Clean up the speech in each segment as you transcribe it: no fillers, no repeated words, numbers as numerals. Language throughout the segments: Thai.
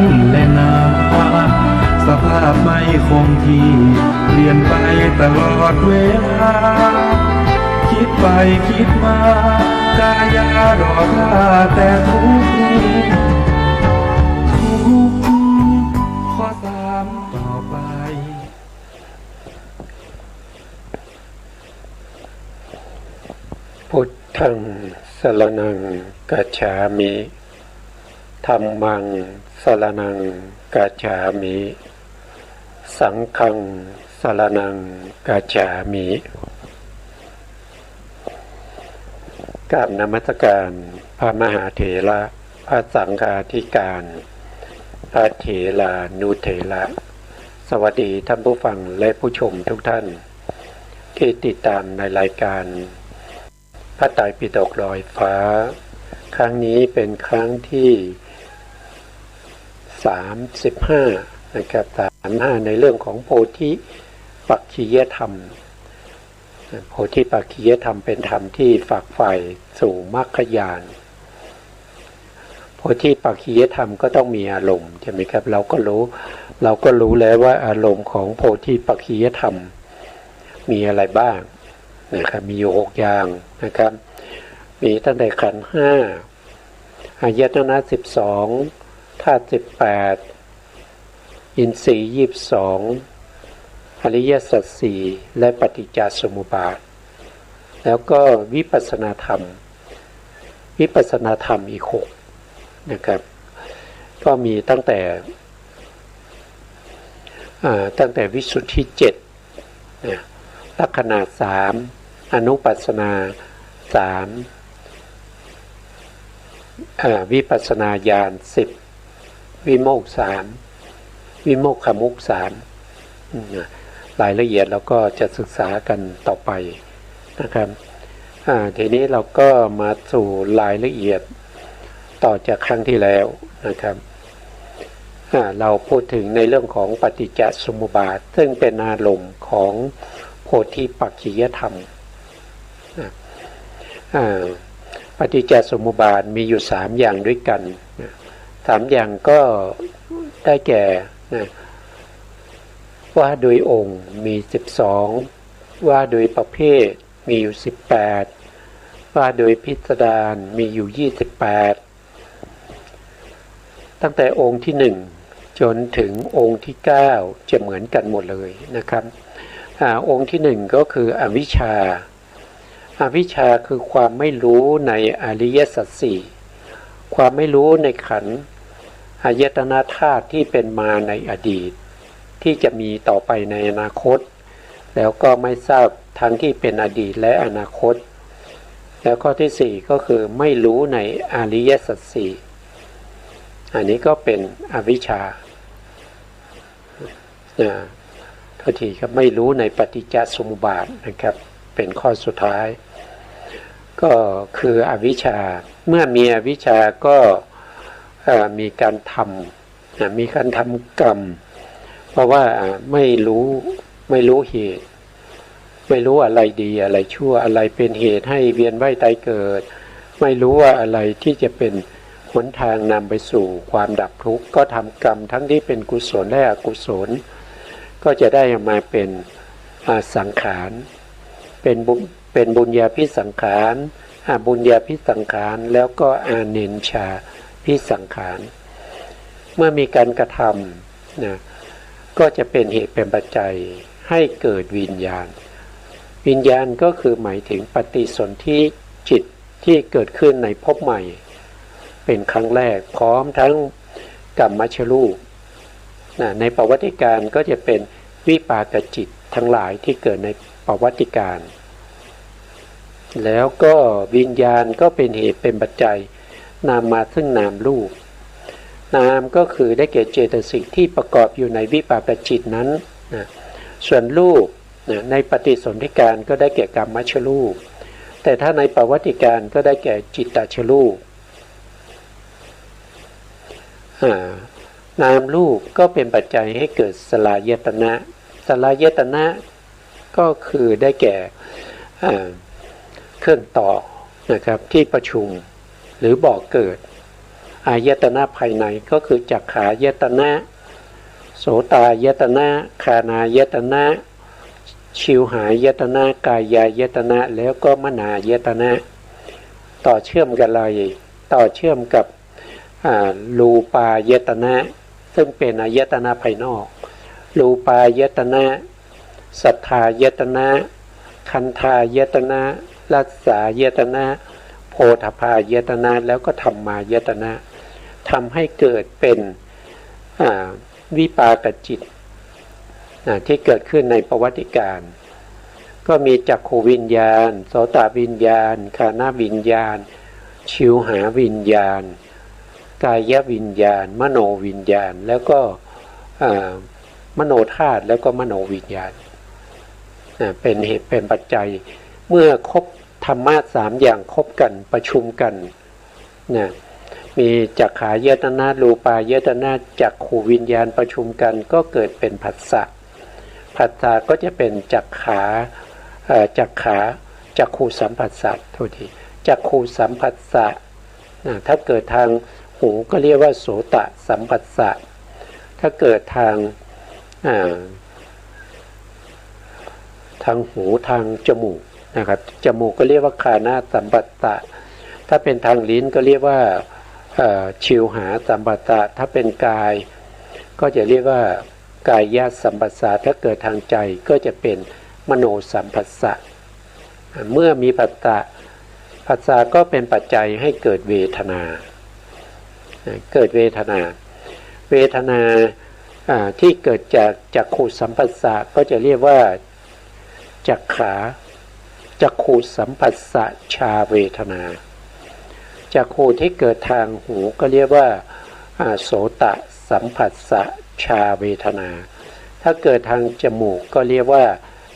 นแหละนาสภาพไม่คงที่เปลี่ยนไปตลอดเวลาคิดไปคิดมากายารอท่าแต่ทุกข้อสามต่อไปพุทธังสรณังกัจฉามิธัมมังสรณังกัจฉามิสังฆังสรณังกัจฉามิกราบนมัสการพระมหาเถระพระสังฆาธิการพระเถรานุเถระสวัสดีท่านผู้ฟังและผู้ชมทุกท่านที่ติดตามในรายการพระไตรปิฎกลอยฟ้าครั้งนี้เป็นครั้งที่35นะครับ35ในเรื่องของโพธิปักขิยธรรมโพธิปักขิยธรรมเป็นธรรมที่ฝักใฝ่สู่มรรคญาณโพธิปักขิยธรรมก็ต้องมีอารมณ์ใช่ไหมครับเราก็รู้แล้วว่าอารมณ์ของโพธิปักขิยธรรมมีอะไรบ้างนะครับมีอยู่6อย่างนะครับมีตั้งแต่ขันธ์5อายตนะ12ธาตุ18อินทรีย์22อริยสัจ4และปฏิจจสมุปบาทแล้วก็วิปัสสนาธรรมอีก6นะครับก็มีตั้งแต่วิสุทธิ7นะลักขณะ3อนุปัสสนา3วิปัสสนาญาณ10วิโมกข์3วิโมกขมุข3รายละเอียดเราก็จะศึกษากันต่อไปนะครับทีนี้เราก็มาสู่รายละเอียดต่อจากครั้งที่แล้วนะครับเราพูดถึงในเรื่องของปฏิจจสมุปบาทซึ่งเป็นอารมณ์ของโพธิปักขิยธรรมปฏิจจสมุปบาทมีอยู่3อย่างด้วยกัน3อย่างก็ได้แก่ว่าโดยองค์มี12ว่าโดยประเภทมีอยู่18ว่าโดยพิสดารมีอยู่28ตั้งแต่องค์ที่1จนถึงองค์ที่9จะเหมือนกันหมดเลยนะครับองค์ที่1ก็คืออวิชชาคือความไม่รู้ในอริยสัจสี่ความไม่รู้ในขันธ์อายตนะธาตุที่เป็นมาในอดีตที่จะมีต่อไปในอนาคตแล้วก็ไม่ทราบทั้งที่เป็นอดีตและอนาคตแล้วข้อที่4ก็คือไม่รู้ในอริยสัจสี่อันนี้ก็เป็นอวิชชาโทษทีครับไม่รู้ในปฏิจจสมุปบาทนะครับเป็นข้อสุดท้ายก็คืออวิชชาเมื่อมีอวิชชาก็มีการทำกรรมเพราะว่าไม่รู้เหตุไม่รู้อะไรดีอะไรชั่วอะไรเป็นเหตุให้เวียนว่ายตายเกิดไม่รู้ว่าอะไรที่จะเป็นหนทางนำไปสู่ความดับทุกข์ก็ทำกรรมทั้งที่เป็นกุศลและอกุศลก็จะได้มาเป็นสังขารเป็นบุญญาภิสังขารบุญญาภิสังขารแล้วก็อาเนญชาภิสังขารเมื่อมีการกระทำนะก็จะเป็นเหตุเป็นปัจจัยให้เกิดวิญญาณก็คือหมายถึงปฏิสนธิจิตที่เกิดขึ้นในภพใหม่เป็นครั้งแรกพร้อมทั้งกัมมัชรูปในประวัติการก็จะเป็นวิปากจิตทั้งหลายที่เกิดในประวัติการแล้วก็วิญญาณก็เป็นเหตุเป็นปัจจัยนำมาซึ่งนามรูปนามก็คือได้แก่เจตสิกที่ประกอบอยู่ในวิปากจิตนั้นส่วนรูปในปฏิสนธิการก็ได้แก่กัมมัชรูปแต่ถ้าในประวัติการก็ได้แก่จิตตชรูปนามรูปก็เป็นปัจจัยให้เกิดสลายตนะก็คือได้แก่เครื่องต่อนะครับที่ประชุมหรือบ่อเกิด อายตนะภายในก็คือจักขายตนะโสตายตนะคานายตนะชิวหายตนะกายายตนะแล้วก็มนายตนะต่อเชื่อมกันเลยต่อเชื่อมกับรูปายตนะซึ่งเป็นอายตนะภายนอกรูปายตนะสัทธายตนะคันธายตนะรัสสายตนะโพธพายตนะแล้วก็ธรรมายตนะทำให้เกิดเป็นวิปากจิตที่เกิดขึ้นในประวัติการก็มีจักขูวิญญาณโสตวิญญาณคานวิญญาณชิวหาวิญญาณกายวิญญาณมโนวิญญาณแล้วก็มโนธาตุแล้วก็มโนวิญญาณเป็นเหตุเป็นปัจจัยเมื่อครบธรรมะสามอย่างครบกันประชุมกันนะมีจักขายตนะรูปายตนะจักขูวิญญาณประชุมกันก็เกิดเป็นผัสสะผัสสะก็จะเป็นจักขูสัมผัสสะโทษทีจักขูสัมผัสสะถ้าเกิดทางหูก็เรียกว่าโสตสัมผัสสะถ้าเกิดทางหูทางจมูกนะครับจมูกก็เรียกว่าคานาสัมผัสสะถ้าเป็นทางลิ้นก็เรียกว่าชิวหาสัมผัสสะถ้าเป็นกายก็จะเรียกว่ากายสัมผัสสะถ้าเกิดทางใจก็จะเป็นมโนสัมผัสสะเมื่อมีผัสสะก็เป็นปัจจัยให้เกิดเวทนาเวทนาที่เกิดจากจักขูสัมผัสสะก็จะเรียกว่าจักขูสัมผัสสะชาเวทนาจักขูที่เกิดทางหูก็เรียกว่าโสตสัมผัสสะชาเวทนาถ้าเกิดทางจมูกก็เรียกว่า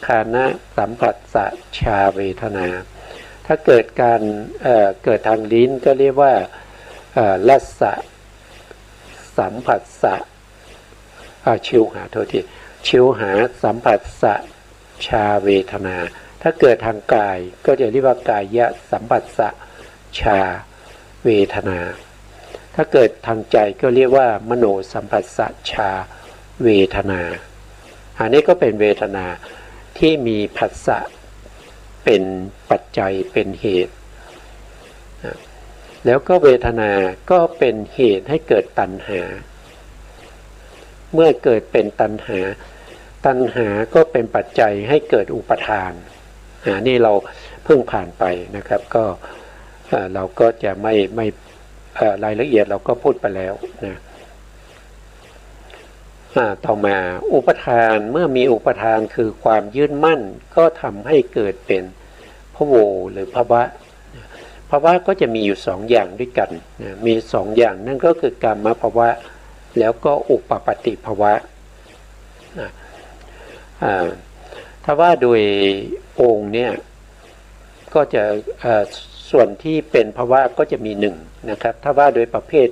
คานะสัมผัสสะชาเวทนาถ้าเกิดเกิดทางลิ้นก็เรียกว่ารัสสะสัมผัสสะชิวหาโทษทีชิวหาสัมผัสสะชาเวทนาถ้าเกิดทางกายก็จะเรียกว่ากายสัมผัสสะชาเวทนาถ้าเกิดทางใจก็เรียกว่ามโนสัมผัสสะชาเวทนาอันนี้ก็เป็นเวทนาที่มีผัสสะเป็นปัจจัยเป็นเหตุแล้วก็เวทนาก็เป็นเหตุให้เกิดตัณหาเมื่อเกิดเป็นตัณหาก็เป็นปัจจัยให้เกิดอุปทานนี่เราเพิ่งผ่านไปนะครับก็เราก็จะไม่รายละเอียดเราก็พูดไปแล้วนะต่อมาอุปทานเมื่อมีอุปทานคือความยึดมั่นก็ทำให้เกิดเป็นภโวหรือภวะก็จะมีอยู่สองอย่างด้วยกันนะมีสองอย่างนั่นก็คือกามภวะแล้วก็อุปปติภวะนะถ้าว่าโดยองค์เนี่ยก็จะส่วนที่เป็นภวะก็จะมีหนึ่งนะครับถ้าว่าโดยประเภท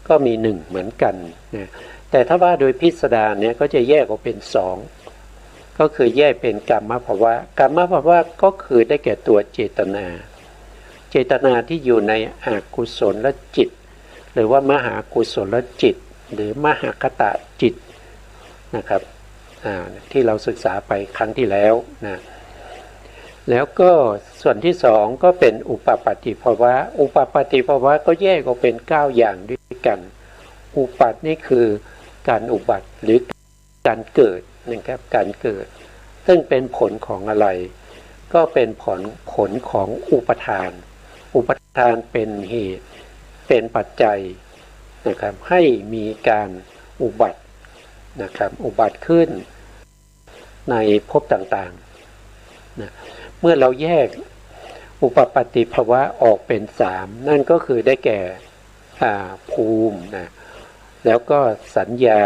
ก็มีหนึ่งเหมือนกันนะแต่ถ้าว่าโดยพิสดารเนี่ยก็จะแยกออกเป็นสองก็คือแยกเป็นกามภวะก็คือได้แก่ตัวเจตนาที่อยู่ในอกุศลจิตหรือว่ามหากุศลจิตหรือมหคตจิตนะครับที่เราศึกษาไปครั้งที่แล้วนะแล้วก็ส่วนที่สองก็เป็นอุปปติภวะก็แยกออกเป็น9อย่างด้วยกันอุปัฏนี่คือการอุบัติหรือการเกิดนะครับการเกิดซึ่งเป็นผลของอะไรก็เป็นผลของอุปทานเป็นเหตุเป็นปัจจัยนะครับให้มีการอุบัตินะครับอุบัติขึ้นในภพต่างๆนะเมื่อเราแยกอุปปติภวะออกเป็น3นั่นก็คือได้แก่ภูมินะแล้วก็สัญญา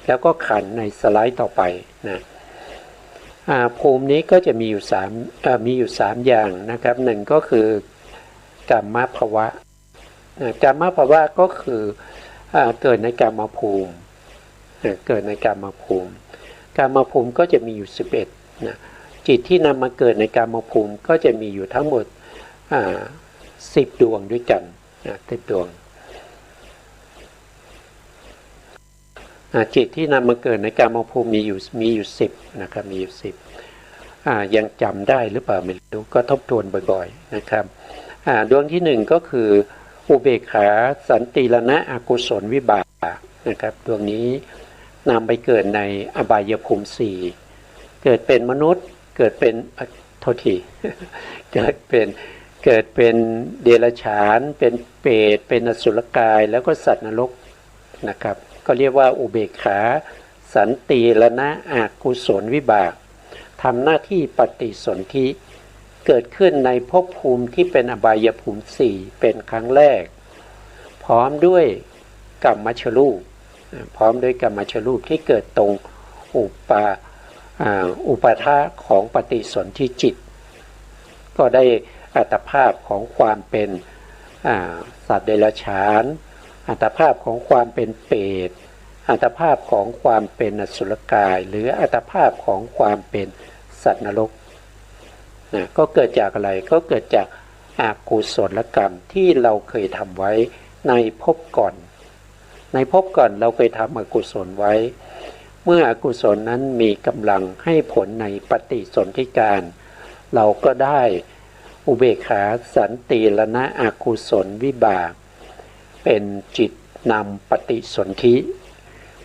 แล้วก็ขันธ์ในสไลด์ต่อไปนะภูมินี้ก็จะมีอยู่3อย่างนะครับหนึ่งก็คือกามภวะกามภวะก็คือเกิดในกามภูมิกามภูมิก็จะมีอยู่11นะจิตที่นำมาเกิดในกามภูมิก็จะมีอยู่ทั้งหมด10 ดวงด้วยกัน10 ดวง จิตที่นำมาเกิดในกามภูมิมีอยู่10นะครับมีอยู่10ยังจำได้หรือเปล่าไม่รู้ก็ทบทวนบ่อยๆนะครับดวงที่1ก็คืออุเบกขาสันติรณะอกุศลวิบากนะครับดวงนี้นำไปเกิดในอบายภูมิ4เกิดเป็นมนุษย์เกิดเป็นโทษที เกิดเป็นเดรัจฉานเป็นเปรตเป็นอสุรกายแล้วก็สัตว์นรกนะครับก็เรียกว่าอุเบกขาสันติรณะอกุศลวิบากทำหน้าที่ปฏิสนธิเกิดขึ้นในภพภูมิที่เป็นอบายภูมิ4เป็นครั้งแรกพร้อมด้วยกัมมัชรูปที่เกิดตรงอุปาทะของปฏิสนธิจิตก็ได้อัตภาพของความเป็นสัตว์เดรัจฉานอัตภาพของความเป็นเปรตอัตภาพของความเป็นอสุรกายหรืออัตภาพของความเป็นสัตว์นรกก็เกิดจากอะไรก็เกิดจากอกุศลกรรมที่เราเคยทำไว้ในภพก่อนเราเคยทำอกุศลไว้เมื่ออกุศลนั้นมีกำลังให้ผลในปฏิสนธิการเราก็ได้อุเบกขาสันติรณะอกุศลวิบากเป็นจิตนำปฏิสนธิ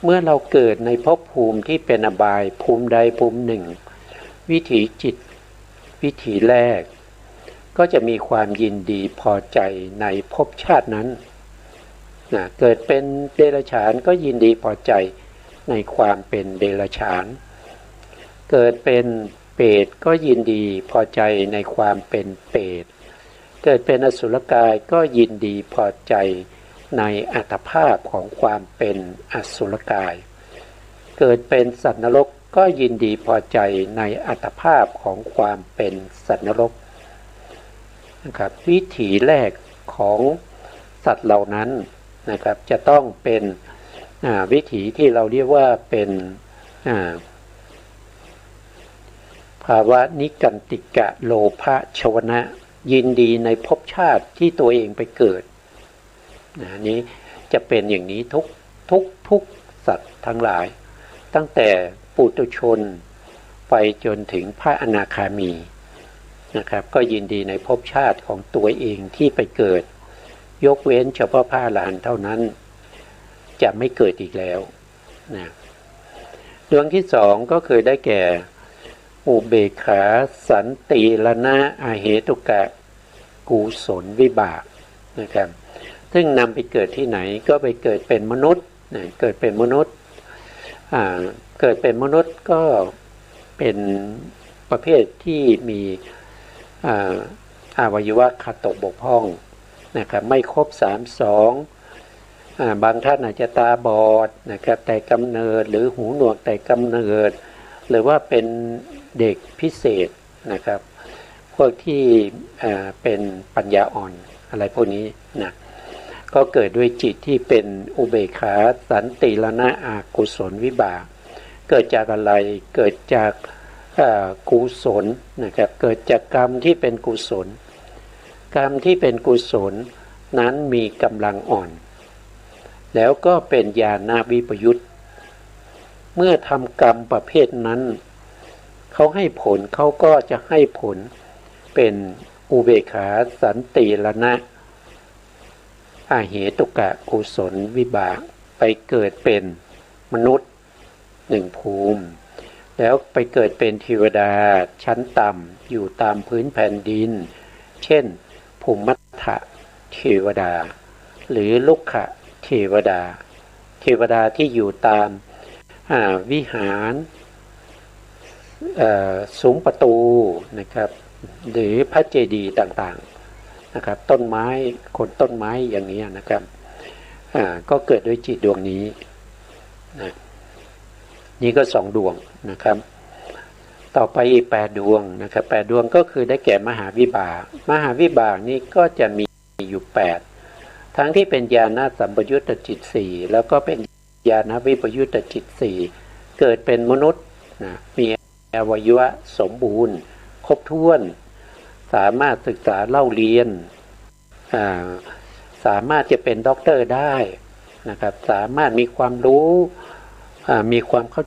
เมื่อเราเกิดในภพภูมิที่เป็นอบายภูมิใดภูมิหนึ่งวิถีจิตวิถีแรกก็จะมีความยินดีพอใจในภพชาตินั้นเกิดเป็นเดรัจฉานก็ยินดีพอใจในความเป็นเดรัจฉานเกิดเป็นเปรตก็ยินดีพอใจในความเป็นเปรตเกิดเป็นอสุรกายก็ยินดีพอใจในอัตภาพของความเป็นอสุรกายเกิดเป็นสัตว์นรกก็ยินดีพอใจในอัตภาพของความเป็นสัตว์นรกนะครับวิถีแรกของสัตว์เหล่านั้นนะครับจะต้องเป็นวิถีที่เราเรียกว่าเป็นภาวะนิกันติกะโลภะชวนะยินดีในภพชาติที่ตัวเองไปเกิดนี้จะเป็นอย่างนี้ทุกสัตว์ทั้งหลายตั้งแต่ปุถุชนไปจนถึงพระอนาคามีนะครับก็ยินดีในภพชาติของตัวเองที่ไปเกิดยกเว้นเฉพาะพระอรหันต์เท่านั้นจะไม่เกิดอีกแล้วนะดวงที่2ก็คือได้แก่อุเบกขาสันติรณะอาเหตุกะกุศลวิบากนะครับซึ่งนำไปเกิดที่ไหนก็ไปเกิดเป็นมนุษย์เกิดเป็นมนุษย์ก็เป็นประเภทที่มีอวัยวะขาดตกบกพร่องนะครับไม่ครบ32บางท่านอาจจะตาบอดนะครับแต่กำเนิดหรือหูหนวกแต่กำเนิดหรือว่าเป็นเด็กพิเศษนะครับพวกที่เป็นปัญญาอ่อนอะไรพวกนี้นะก็เกิดด้วยจิตที่เป็นอุเบกขาสันติรณะอกุศลวิบากเกิดจากอะไรเกิดจากกุศลนะครับเกิดจากกรรมที่เป็นกุศลกรรมที่เป็นกุศลนั้นมีกำลังอ่อนแล้วก็เป็นญาณวิปยุตเมื่อทำกรรมประเภทนั้นเขาให้ผลเขาก็จะให้ผลเป็นอุเบกขาสันติรณะอาเหตุกะกุศลวิบากไปเกิดเป็นมนุษย์1ภูมิแล้วไปเกิดเป็นเทวดาชั้นต่ำอยู่ตามพื้นแผ่นดินเช่นภูมิมัทธะเทวดาหรือลุกขะเทวดาที่อยู่ตามวิหารซุ้มประตูนะครับหรือพระเจดีย์ต่างๆนะครับต้นไม้อย่างนี้นะครับก็เกิดด้วยจิตดวงนี้นะนี่ก็2ดวงนะครับต่อไปอีก8ดวงนะครับ8ดวงก็คือได้แก่มหาวิบากนี่ก็จะมีอยู่8ทั้งที่เป็นญาณสัมปยุตตจิต4แล้วก็เป็นญาณวิปยุตตจิต4เกิดเป็นมนุษย์นะมีอวัยวะสมบูรณ์ครบถ้วนสามารถศึกษาเล่าเรียนสามารถจะเป็นด็อกเตอร์ได้นะครับสามารถมีความรู้ มีความเข้า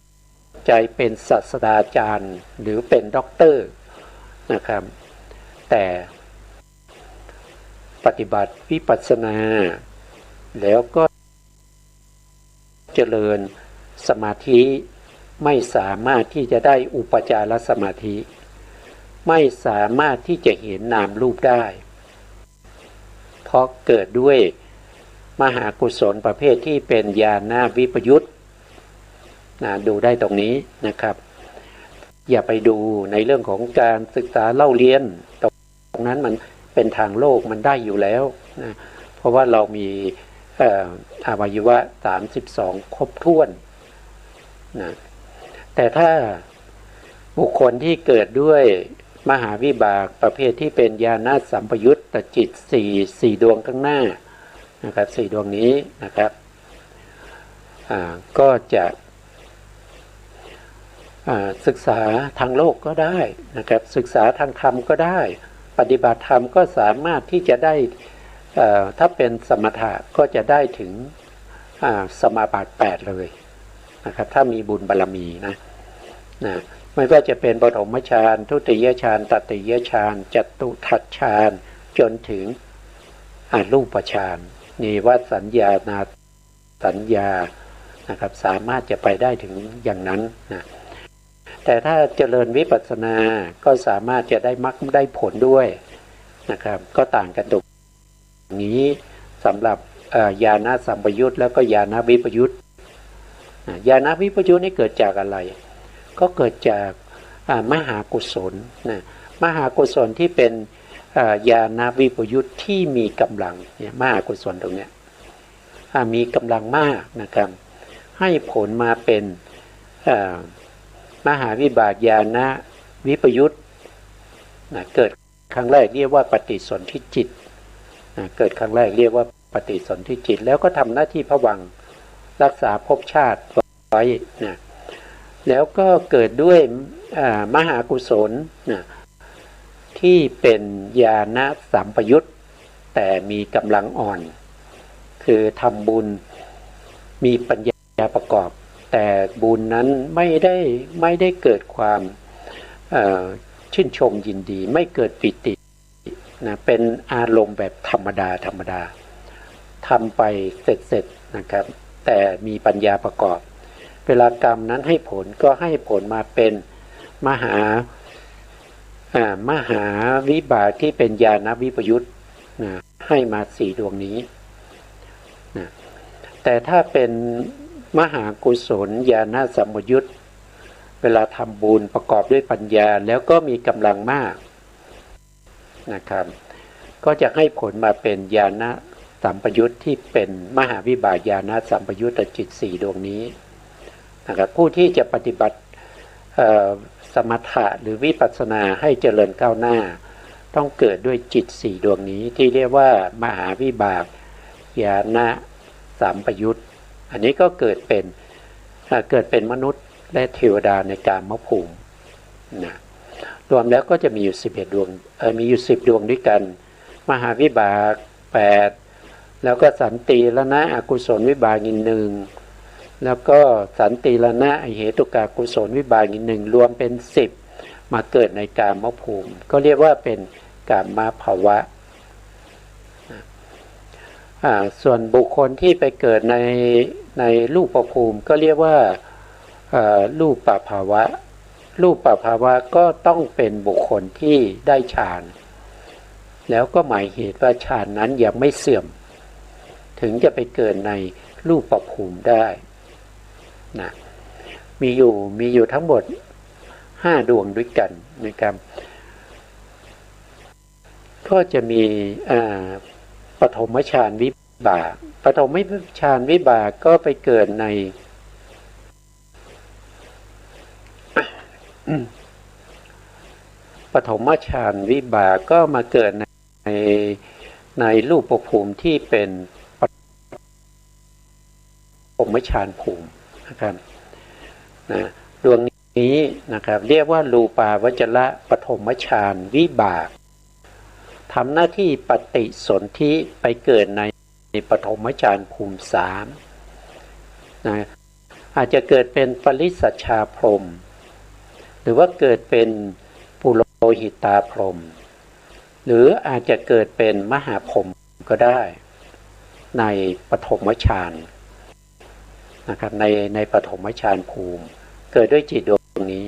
ใจเป็นศาสตราจารย์หรือเป็นด็อกเตอร์นะครับแต่ปฏิบัติวิปัสสนาแล้วก็เจริญสมาธิไม่สามารถที่จะได้อุปจารสมาธิไม่สามารถที่จะเห็นนามรูปได้เพราะเกิดด้วยมหากุศลประเภทที่เป็นญาณวิปยุตดูได้ตรงนี้นะครับอย่าไปดูในเรื่องของการศึกษาเล่าเรียนตรงนั้นมันเป็นทางโลกมันได้อยู่แล้วนะเพราะว่าเรามีอวัยวะ32ครบถ้วนนะแต่ถ้าบุคคลที่เกิดด้วยมหาวิบากประเภทที่เป็นญาณสัมปยุตตจิต4ดวงข้างหน้านะครับ4ดวงนี้นะครับก็จะศึกษาทางโลกก็ได้นะครับศึกษาทางธรรมก็ได้ปฏิบัติธรรมก็สามารถที่จะได้ถ้าเป็นสมถะก็จะได้ถึงสมาบัติ8เลยนะครับถ้ามีบุญบารมีนะไม่ว่าจะเป็นปฐมฌานทุติยฌานตติยฌานจตุทัชฌานจนถึงรูปฌานนิวสัญญานาสัญญานะครับสามารถจะไปได้ถึงอย่างนั้นนะแต่ถ้าเจริญวิปัสสนาก็สามารถจะได้มรรคได้ผลด้วยนะครับก็ต่างกันตรงนี้สำหรับญาณสัมปยุตแล้วก็ญาณวิปยุตญาณวิปยุตนี่เกิดจากอะไรก็เกิดจากมหากุศลนะมหากุศลที่เป็นญาณวิปยุตที่มีกำลังเนี่ยมหากุศลตรงเนี้ยมีกำลังมากนะครับให้ผลมาเป็นมหาวิบากญาณวิปยุตเกิดครั้งแรกเรียกว่าปฏิสนธิจิตเกิดครั้งแรกเรียกว่าปฏิสนธิจิตแล้วก็ทำหน้าที่ภวังค์รักษาภพชาติไว้นะแล้วก็เกิดด้วยมหากุศลที่เป็นญาณสัมปยุตแต่มีกำลังอ่อนคือทำบุญมีปัญญาประกอบแต่บุญนั้นไม่ได้เกิดความชื่นชมยินดีไม่เกิดปิตินะเป็นอารมณ์แบบธรรมดาทำไปเสร็จนะครับแต่มีปัญญาประกอบเวลากรรมนั้นให้ผลก็ให้ผลมาเป็นมหาวิบากที่เป็นญาณวิปยุตนะให้มา4ดวงนี้นะแต่ถ้าเป็นมหากุศลญาณสัมปยุตเวลาทำบุญประกอบด้วยปัญญาแล้วก็มีกำลังมากนะครับก็จะให้ผลมาเป็นญาณสัมปยุตที่เป็นมหาวิบากญาณสัมปยุตจิต4ดวงนี้นะครับผู้ที่จะปฏิบัติสมถะหรือวิปัสสนาให้เจริญก้าวหน้าต้องเกิดด้วยจิต4ดวงนี้ที่เรียกว่ามหาวิบากญาณสัมปยุตอันนี้ก็เกิดเป็นมนุษย์และเทวดาในกามภูมินะรวมแล้วก็จะมีอยู่11ดวงมีอยู่10ดวงด้วยกันมหาวิบาก8แล้วก็สันติละนะอกุศลวิบากอีก1แล้วก็สันติละนะอเหตุกากุศลวิบากอีก1รวมเป็น10มาเกิดในกามภูมิก็เรียกว่าเป็นกามภาวะส่วนบุคคลที่ไปเกิดในรูปภูมิก็เรียกว่ารูปภาวะรูปภาวะก็ต้องเป็นบุคคลที่ได้ฌานแล้วก็หมายเหตุว่าฌานนั้นยังไม่เสื่อมถึงจะไปเกิดในรูปภูมิได้นะมีอยู่ทั้งหมด5ดวงด้วยกันนะครับก็จะมีปฐมฌานวิบากปฐมฌานวิบากก็ไปเกิดในปฐมฌานวิบากก็มาเกิดในรูปภูมิที่เป็นปฐมฌานภูมินะครับดวงนี้นะครับเรียกว่ารูปาวจระปฐมฌานวิบากทำหน้าที่ปฏิสนธิไปเกิดในปฐมฌานภูมิ3นะ อาจจะเกิดเป็นปริสัชชาพรหมหรือว่าเกิดเป็นปุโรหิตาพรหมหรืออาจจะเกิดเป็นมหาพรหมก็ได้ในปฐมฌานนะครับในปฐมฌานภูมิเกิดด้วยจิตดวงนี้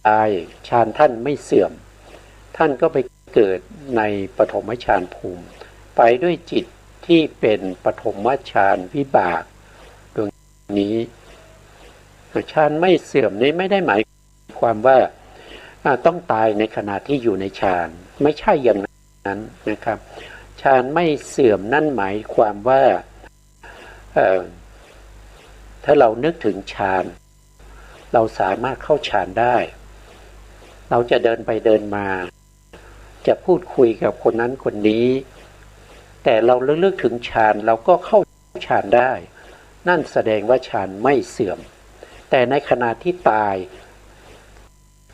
ตายฌานท่านไม่เสื่อมท่านก็ไปเกิดในปฐมฌานภูมิไปด้วยจิตที่เป็นปฐมฌานวิบากดวงนี้ฌานไม่เสื่อมนี้ไม่ได้หมายความว่าต้องตายในขณะที่อยู่ในฌานไม่ใช่อย่างนั้นนะครับฌานไม่เสื่อมนั่นหมายความว่าถ้าเรานึกถึงฌานเราสามารถเข้าฌานได้เราจะเดินไปเดินมาจะพูดคุยกับคนนั้นคนนี้แต่เราเลือกถึงฌานเราก็เข้าฌานได้นั่นแสดงว่าฌานไม่เสื่อมแต่ในขณะที่ตาย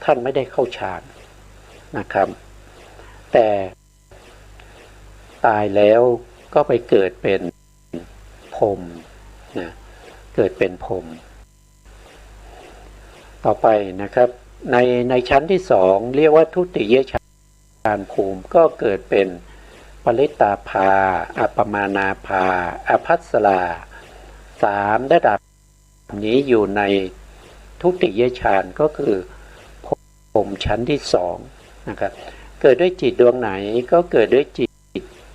ท่านไม่ได้เข้าฌานนะครับแต่ตายแล้วก็ไปเกิดเป็นพรหมนะเกิดเป็นพรหมต่อไปนะครับในชั้นที่สองเรียกว่าทุติยฌานภูมิก็เกิดเป็นปริตาภาอัปปมานาภาอภัสราสามระดับนี้อยู่ในทุติยฌานก็คือพรหมชั้นที่สองนะครับเกิดด้วยจิตดวงไหนก็เกิดด้วยจิต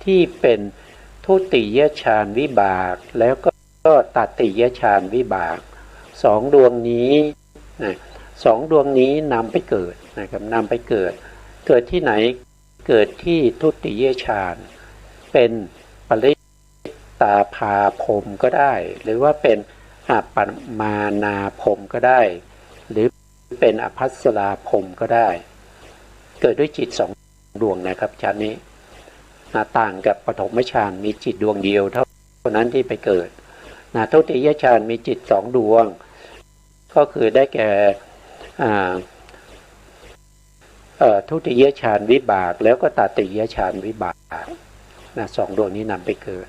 ที่เป็นทุติยฌานวิบากแล้วก็ตติยฌานวิบากสองดวงนี้นะสองดวงนี้นำไปเกิดนะครับนำไปเกิดที่ไหนเกิดที่ทุติยฌานเป็นปริตาภาพรหมก็ได้หรือว่าเป็นอัปปมานาพรหมก็ได้หรือเป็นอภัสราพรหมก็ได้เกิดด้วยจิตสองดวงนะครับชั้นนี้ต่างกับปฐมฌานมีจิตดวงเดียวเท่านั้นที่ไปเกิดทุติยฌานมีจิตสองดวงก็คือได้แก่ทุติยฌานวิบากแล้วก็ตติยฌานวิบากสองดวงนี้นำไปเกิด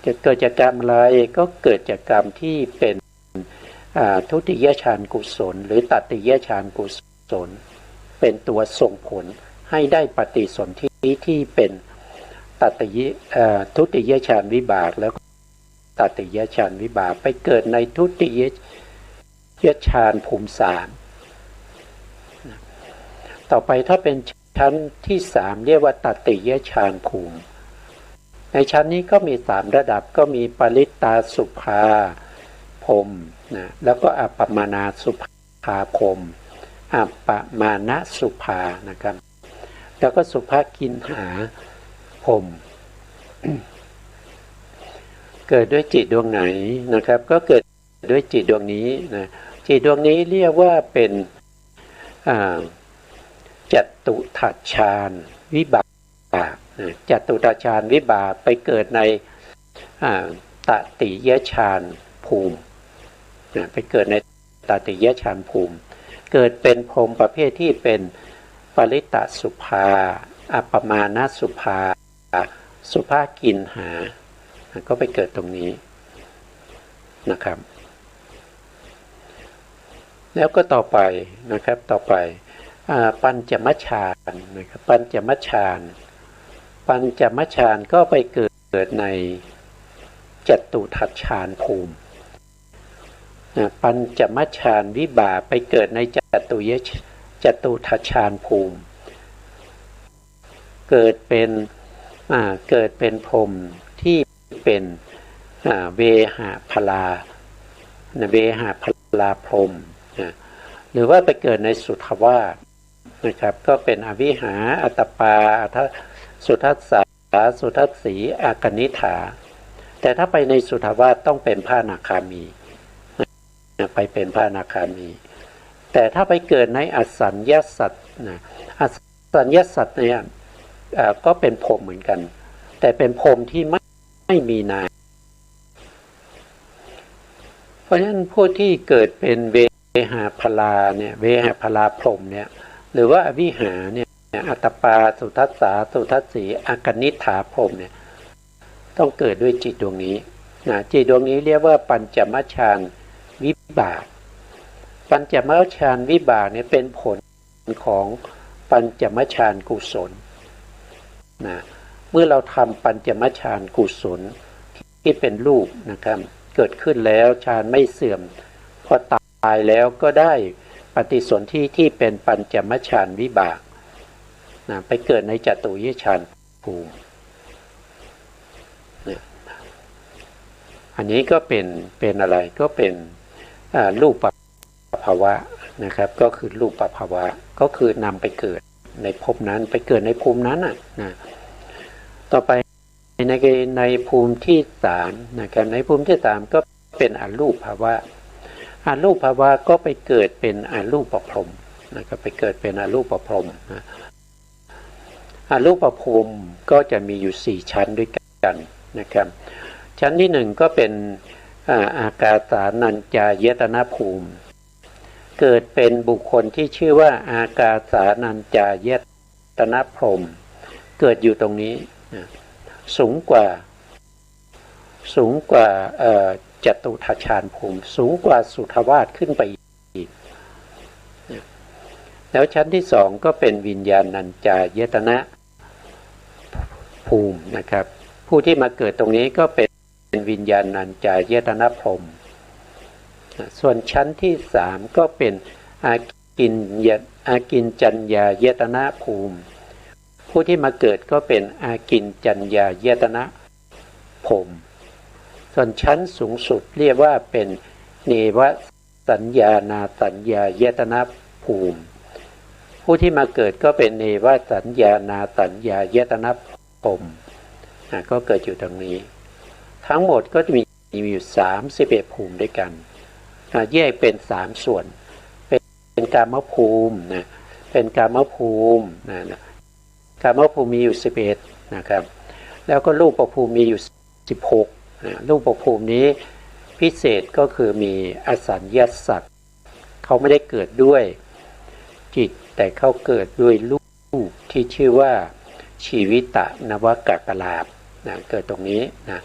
จะเกิดจากกรรมอะไรก็เกิดจากกรรมที่เป็นทุติยฌานกุศลหรือตติยฌานกุศลเป็นตัวส่งผลให้ได้ปฏิสนธิที่เป็นทุติยฌานวิบากแล้วตติยฌานวิบากไปเกิดในทุติยฌานภูมิสามต่อไปถ้าเป็นชั้นที่สามเรียกว่าตติยฌานภูมิในชั้นนี้ก็มีสามระดับก็มีปริตาสุภาพรหมนะแล้วก็อัปปมานาสุภาพรหมอัปปมานะสุภานะครับแล้วก็สุภกินหาพรหม เกิดด้วยจิตดวงไหนนะครับก็เกิดด้วยจิตดวงนี้นะจิตดวงนี้เรียกว่าเป็นจตุทัชฌานวิบากจตุทัชฌานวิบากไปเกิดในตติยฌานภูมิไปเกิดในตติยฌานภูมิเกิดเป็นพรหมประเภทที่เป็นปริตสุภาอัปปมาณสุภาสุภกินหาก็ไปเกิดตรงนี้นะครับแล้วก็ต่อไปนะครับต่อไปปัญจมฌานนะครับปัญจมฌานก็ไปเกิดในจตุทัชฌานภูมิปัญจมฌานวิบากไปเกิดในจตุทัชฌานภูมิเกิดเป็นพรหมที่เป็นเวหะพลาพรหมหรือว่าไปเกิดในสุทธวาสนะครับก็เป็นอวิหาอัตตปาสุทัสสาสุทัสสีอากนิฐาแต่ถ้าไปในสุทธวาสต้องเป็นพระอนาคามีไปเป็นพระอนาคามีแต่ถ้าไปเกิดในอสัญญาสัตว์อสัญญาสัตว์เนี่ยก็เป็นพรหมเหมือนกันแต่เป็นพรหมที่ไม่มีนามเพราะฉะนั้นผู้ที่เกิดเป็นเวหาพลาเนี่ยเวหาพลาพรหมเนี่ยหรือว่าอวิหาเนี่ยอัตตปาสุทัสสาสุทัสสีอากนิฐาพรหมเนี่ยต้องเกิดด้วยจิตดวงนี้ จิตดวงนี้เรียกว่าปัญจมฌานวิบากปัญจมฌานวิบากเนี่ยเป็นผลของปัญจมฌานกุศลนะเมื่อเราทำปัญจมฌานกุศลที่เป็นรูปนะครับเกิดขึ้นแล้วฌานไม่เสื่อมพอตายแล้วก็ได้ปฏิสนธิที่เป็นปัญจมฌานวิบากนะไปเกิดในจตุวิฌานภูมินะอันนี้ก็เป็นอะไรก็เป็นรูปภาวะนะครับก็คือรูปภาวะก็คือนำไปเกิดในภพนั้นไปเกิดในภูมินั้นนะต่อไปในภูมิที่สามนะครับในภูมิที่สามก็เป็นอรูปภาวะอรูปภาวะก็ไปเกิดเป็นอรูปพรหมนะครับไปเกิดเป็นอรูปพรหมนะอรูปพรหมก็จะมีอยู่4ชั้นด้วยกันนะครับชั้นที่หนึ่งก็เป็นอากาสานัญจายตนะภูมิเกิดเป็นบุคคลที่ชื่อว่าอากาสานัญจายตนะพรหมเกิดอยู่ตรงนี้สูงกว่าจตุทัชฌานภูมิสูงกว่าสุทวาสขึ้นไปอีกแล้วชั้นที่สองก็เป็นวิญญาณัญจายตนะภูมินะครับผู้ที่มาเกิดตรงนี้ก็เป็นวิญญาณัญจายตนะพรหมส่วนชั้นที่สามก็เป็นอากินจัญญายตนะภูมิผู้ที่มาเกิดก็เป็นอากินจัญญายตนะพรหมส่วนชั้นสูงสุดเรียกว่าเป็นเนวสัญญานาสัญญายตนะภูมิผู้ที่มาเกิดก็เป็นเนวสัญญานาสัญญายตนะพรหมก็เกิดอยู่ตรงนี้ทั้งหมดก็จะมีอยู่31ภูมิด้วยกันแยกเป็น3ส่วนเป็นกามภูมินะเป็นกามภูมินะกามภูมิมีอยู่11นะครับแล้วก็รูปภูมิมีอยู่16นะรูปภูมินี้พิเศษก็คือมีอสัญญาสัตว์เขาไม่ได้เกิดด้วยจิตแต่เขาเกิดด้วยรูปที่ชื่อว่าชีวิตนวกกลาภนะเกิดตรงนี้นะ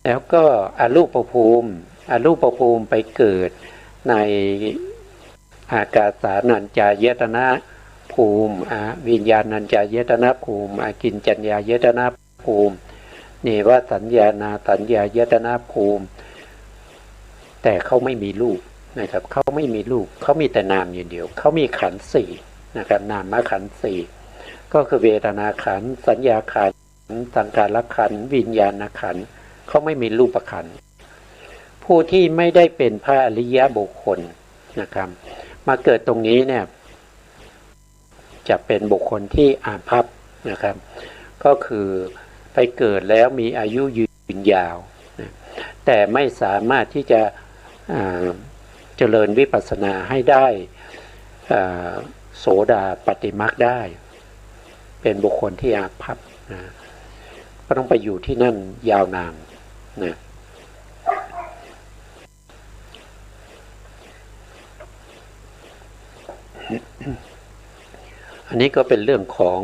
แล้วก็อรูปภูมิไปเกิดในอากาสานัญจายตนะภูมิวิญญาณัญจายตนะภูมิอากินจัญญายตนะภูมิเนวสัญญานาสัญญายตนะภูมิแต่เขาไม่มีรูปนะครับเขาไม่มีรูปเขามีแต่นามอย่างเดียวเขามีขันธ์สี่นะครับนามขันธ์สี่ก็คือเวทนาขันธ์สัญญาขันธ์สังขารขันธ์วิญญาณขันธ์เขาไม่มีรูปขันธ์ผู้ที่ไม่ได้เป็นพระอริยบุคคลนะครับมาเกิดตรงนี้เนี่ยจะเป็นบุคคลที่อาภัพนะครับก็คือไปเกิดแล้วมีอายุยืนยาวนะแต่ไม่สามารถที่จะเจริญวิปัสสนาให้ได้โสดาปัตติมรรคได้เป็นบุคคลที่อาภัพนะก็ต้องไปอยู่ที่นั่นยาวนานนะอันนี้ก็เป็นเรื่องของ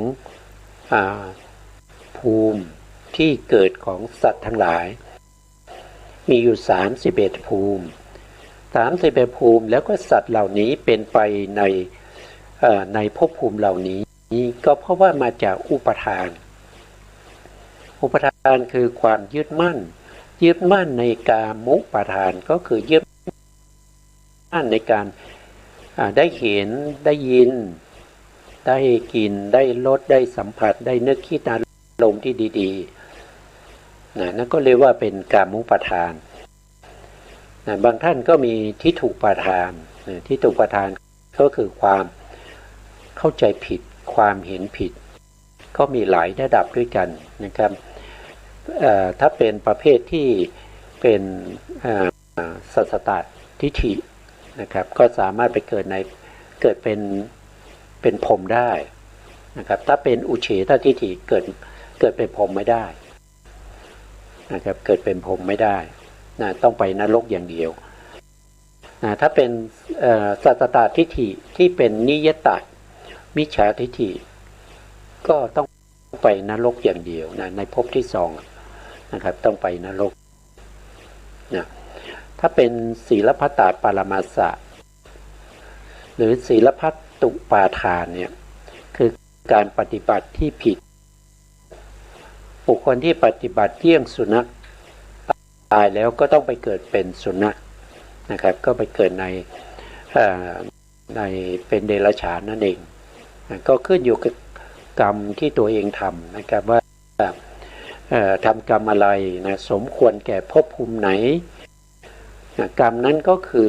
ภูมิที่เกิดของสัตว์ทั้งหลายมีอยู่31ภูมิ31ภูมิแล้วก็สัตว์เหล่านี้เป็นไปในภพภูมิเหล่านี้ก็เพราะว่ามาจากอุปทานคือความยึดมั่นในกามุปทานก็คือยึดมั่นในการได้เห็นได้ยินได้กินได้รสได้สัมผัสได้นึกคิดอารมณ์ที่ดีๆนั่นก็เรียกว่าเป็นกามุปทานบางท่านก็มีทิฏฐุปทานทิฏฐุปทานก็คือความเข้าใจผิดความเห็นผิดก็มีหลายระดับด้วยกันนะครับถ้าเป็นประเภทที่เป็นสัสสตทิฏฐินะครับก็สามารถไปเกิดเป็นพรหมได้นะครับถ้าเป็นอุเฉททิฏฐิเกิดเป็นพรหมไม่ได้นะครับเกิดเป็นพรหมไม่ได้ต้องไปนรกอย่างเดียวถ้าเป็นสัสสตทิฏฐิที่เป็นนิยตมิจฉาทิฏฐิก็ต้องไปนรกอย่างเดียวในภพที่สองนะครับต้องไปนรก นะถ้าเป็นศีลพัตตปรมาสะหรือศีลพัตตุปาทานเนี่ยคือการปฏิบัติที่ผิดบุคคลที่ปฏิบัติเยี่ยงสุนัขตายแล้วก็ต้องไปเกิดเป็นสุนัขนะครับก็ไปเกิดในเป็นเดรัจฉานนั่นเองก็ขึ้นอยู่กับกรรมที่ตัวเองทำนะครับว่าทำกรรมอะไรนะสมควรแก่ภพภูมิไหนกรรมนั้นก็คือ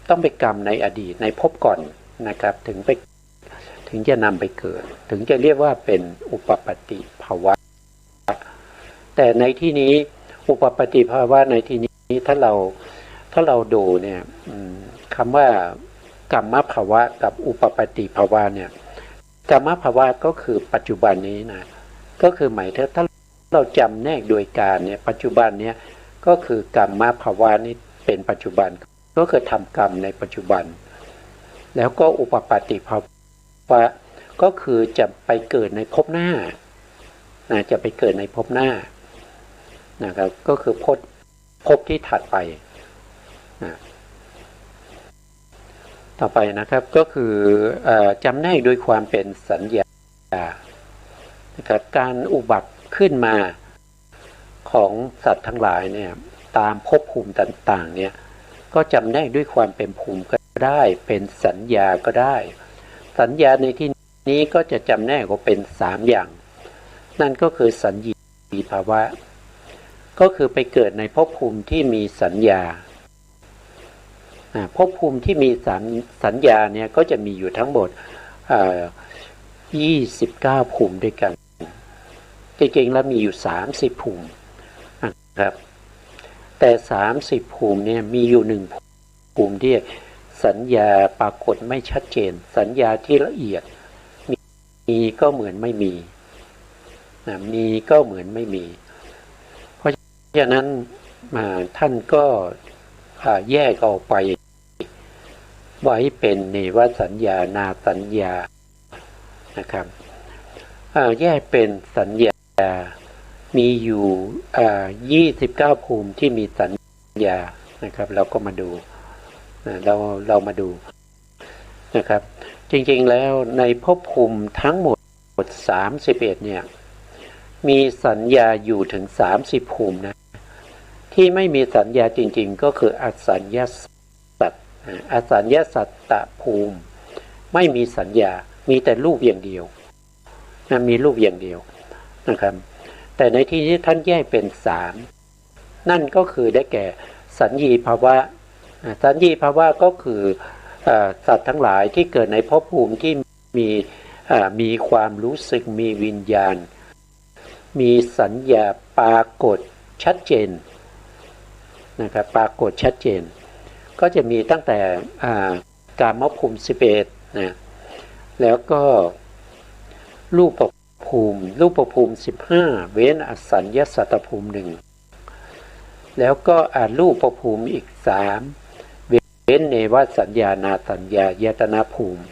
ต้องเป็นกรรมในอดีตในภพก่อนนะครับถึงจะนำไปเกิดถึงจะเรียกว่าเป็นอุปปติภาวะแต่ในที่นี้อุปปติภาวะในที่นี้ถ้าเราดูเนี่ยคำว่ากรรมภาวะกับอุปปติภาวะเนี่ยกรรมภาวะก็คือปัจจุบันนี้นะก็คือหมายถึงถ้าเราจำแนกโดยการเนี่ยปัจจุบันเนี่ยก็คือกรรมภาวะนี้เป็นปัจจุบันก็คือทำกรรมในปัจจุบันแล้วก็อุปปติภาวะก็คือจะไปเกิดในภพหน้านะจะไปเกิดในภพหน้านะครับก็คือภพที่ถัดไปนะต่อไปนะครับก็คือจำแนกโดยความเป็นสัญญานะครับการอุบัติขึ้นมาของสัตว์ทั้งหลายเนี่ยตามภพภูมิต่างๆเนี่ยก็จำแนกด้วยความเป็นภูมิก็ได้เป็นสัญญาก็ได้สัญญาในที่นี้ก็จะจำแนกออกเป็น3อย่างนั่นก็คือสัญญีภาวะก็คือไปเกิดในภพภูมิที่มีสัญญาภพภูมิที่มีสัญญาเนี่ยก็จะมีอยู่ทั้งหมด29ภูมิด้วยกันจริงๆแล้วมีอยู่30ภูมินะครับแต่30ภูมิเนี่ยมีอยู่1ภูมิที่สัญญาปรากฏไม่ชัดเจนสัญญาที่ละเอียดมีก็เหมือนไม่มีมีก็เหมือนไม่มีเพราะฉะนั้นท่านก็แยกออกไปไว้เป็นเนวสัญญานาสัญญานะครับแยกเป็นสัญญามีอยู่29ภูมิที่มีสัญญานะครับเราก็มาดูเรามาดูนะครับจริงๆแล้วในภพภูมิทั้งหมด31เนี่ยมีสัญญาอยู่ถึง30ภูมินะที่ไม่มีสัญญาจริงๆก็คืออสัญญาสัตตอสัญญาสัตตภูมิไม่มีสัญญามีแต่รูปอย่างเดียวนะมีรูปอย่างเดียวนะครับแต่ในที่นี้ท่านแยกเป็น3นั่นก็คือได้แก่สัญญีภาวะสัญญีภาวะก็คือสัตว์ทั้งหลายที่เกิดในภพภูมิที่มีความรู้สึกมีวิญญาณมีสัญญาปรากฏชัดเจนนะครับปรากฏชัดเจนก็จะมีตั้งแต่กามภูมิ11นะแล้วก็รูปภูมิ15เว้นอสัญญาสัตตภูมิ1แล้วก็รูปภูมิอีก3เว้นเนวสัญญานาสัญญายตนะภูมิ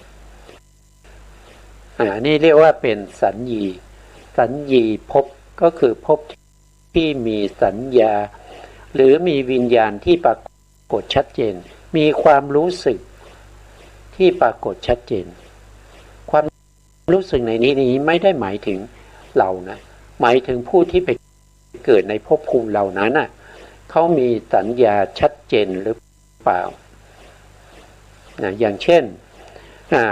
นี่เรียกว่าเป็นสัญญีภพก็คือภพที่มีสัญญาหรือมีวิญญาณที่ปรากฏชัดเจนมีความรู้สึกที่ปรากฏชัดเจนความรู้สึกในนี้ไม่ได้หมายถึงเรานะหมายถึงผู้ที่ไปเกิดในภพภูมิเหล่านั้นน่ะเขามีสัญญาชัดเจนหรือเปล่านะอย่างเช่น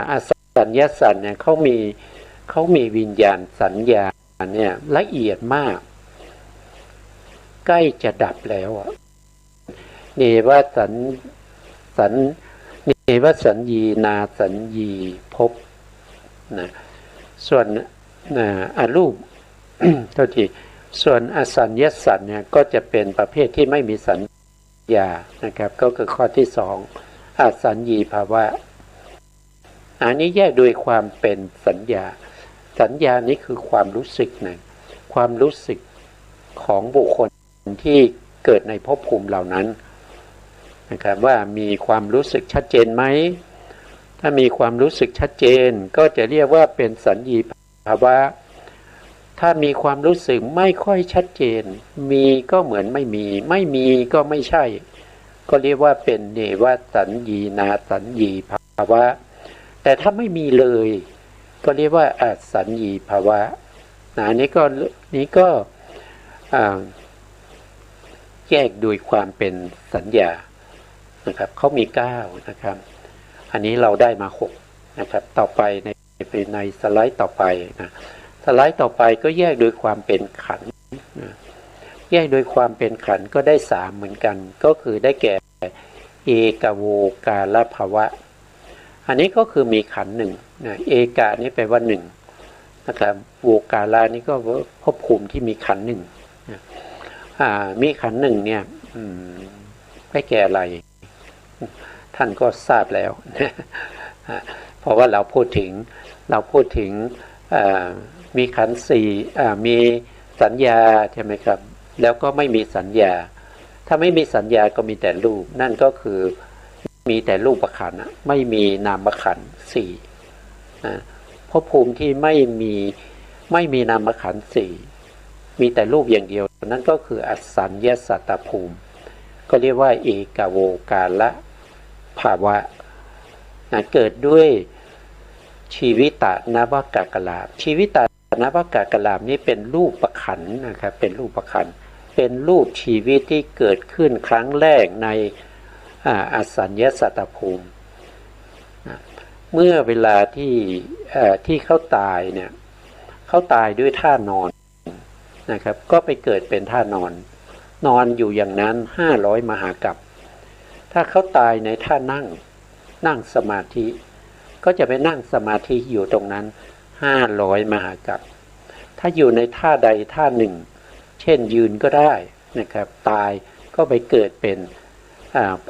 อสัญญาสัตว์เนี่ยเขามีวิญญาณสัญญาเนี่ยละเอียดมากใกล้จะดับแล้วเนวสัญญีนาสัญญีภพนะส่วนรูป เท่าที่ส่วนอสัญญาสัตว์เนี่ยก็จะเป็นประเภทที่ไม่มีสัญญานะครับก็คือข้อที่2อสัญญีภาวะอันนี้แยกโดยความเป็นสัญญานี้คือความรู้สึกนะความรู้สึกของบุคคลที่เกิดในภพภูมิเหล่านั้นนะครับว่ามีความรู้สึกชัดเจนไหมถ้ามีความรู้สึกชัดเจนก็จะเรียกว่าเป็นสัญญีภาวะ ถ้ามีความรู้สึกไม่ค่อยชัดเจนมีก็เหมือนไม่มีไม่มีก็ไม่ใช่ก็เรียกว่าเป็นเนวสัญญีนาสัญญีภาวะแต่ถ้าไม่มีเลยก็เรียกว่าอสัญญีภาวะนี้ก็แยกโดยความเป็นสัญญานะครับเขามี9นะครับอันนี้เราได้มา6นะครับต่อไปในสไลด์ต่อไปนะสไลด์ต่อไปก็แยกโดยความเป็นขันธ์นะแยกโดยความเป็นขันธ์ก็ได้3เหมือนกันก็คือได้แก่เอกโวกาลภาวะอันนี้ก็คือมีขันธ์หนึ่งนะเอกะนี้แปลว่า1นะครับโวกาลานี้ก็ภพภูมิที่มีขันธ์หนึ่งนะมีขันธ์หนึ่งเนี่ยได้แก่อะไรท่านก็ทราบแล้วเพราะว่าเราพูดถึงมีขันธ์4มีสัญญาใช่ไหมครับแล้วก็ไม่มีสัญญาถ้าไม่มีสัญญาก็มีแต่รูปนั่นก็คือมีแต่รูปขันธ์ไม่มีนามขันธ์4ภพภูมิที่ไม่มีนามขันธ์4มีแต่รูปอย่างเดียวนั่นก็คืออสัญญสัตตภูมิก็เรียกว่าเอกโวกาลภาวะเกิดด้วยชีวิตนวากกลาภชีวิตนวากกลาภนี้เป็นรูปขันธ์นะครับเป็นรูปขันธ์เป็นรูปชีวิตที่เกิดขึ้นครั้งแรกในอสัญญสัตตภูมิเมื่อเวลาที่เขาตายเนี่ยเขาตายด้วยท่านอนนะครับก็ไปเกิดเป็นท่านอนอยู่อย่างนั้น500มหากัปถ้าเขาตายในท่านั่งสมาธิก็จะไปนั่งสมาธิอยู่ตรงนั้น500มหากัปถ้าอยู่ในท่าใดท่าหนึ่งเช่นยืนก็ได้นะครับตายก็ไปเกิดเป็น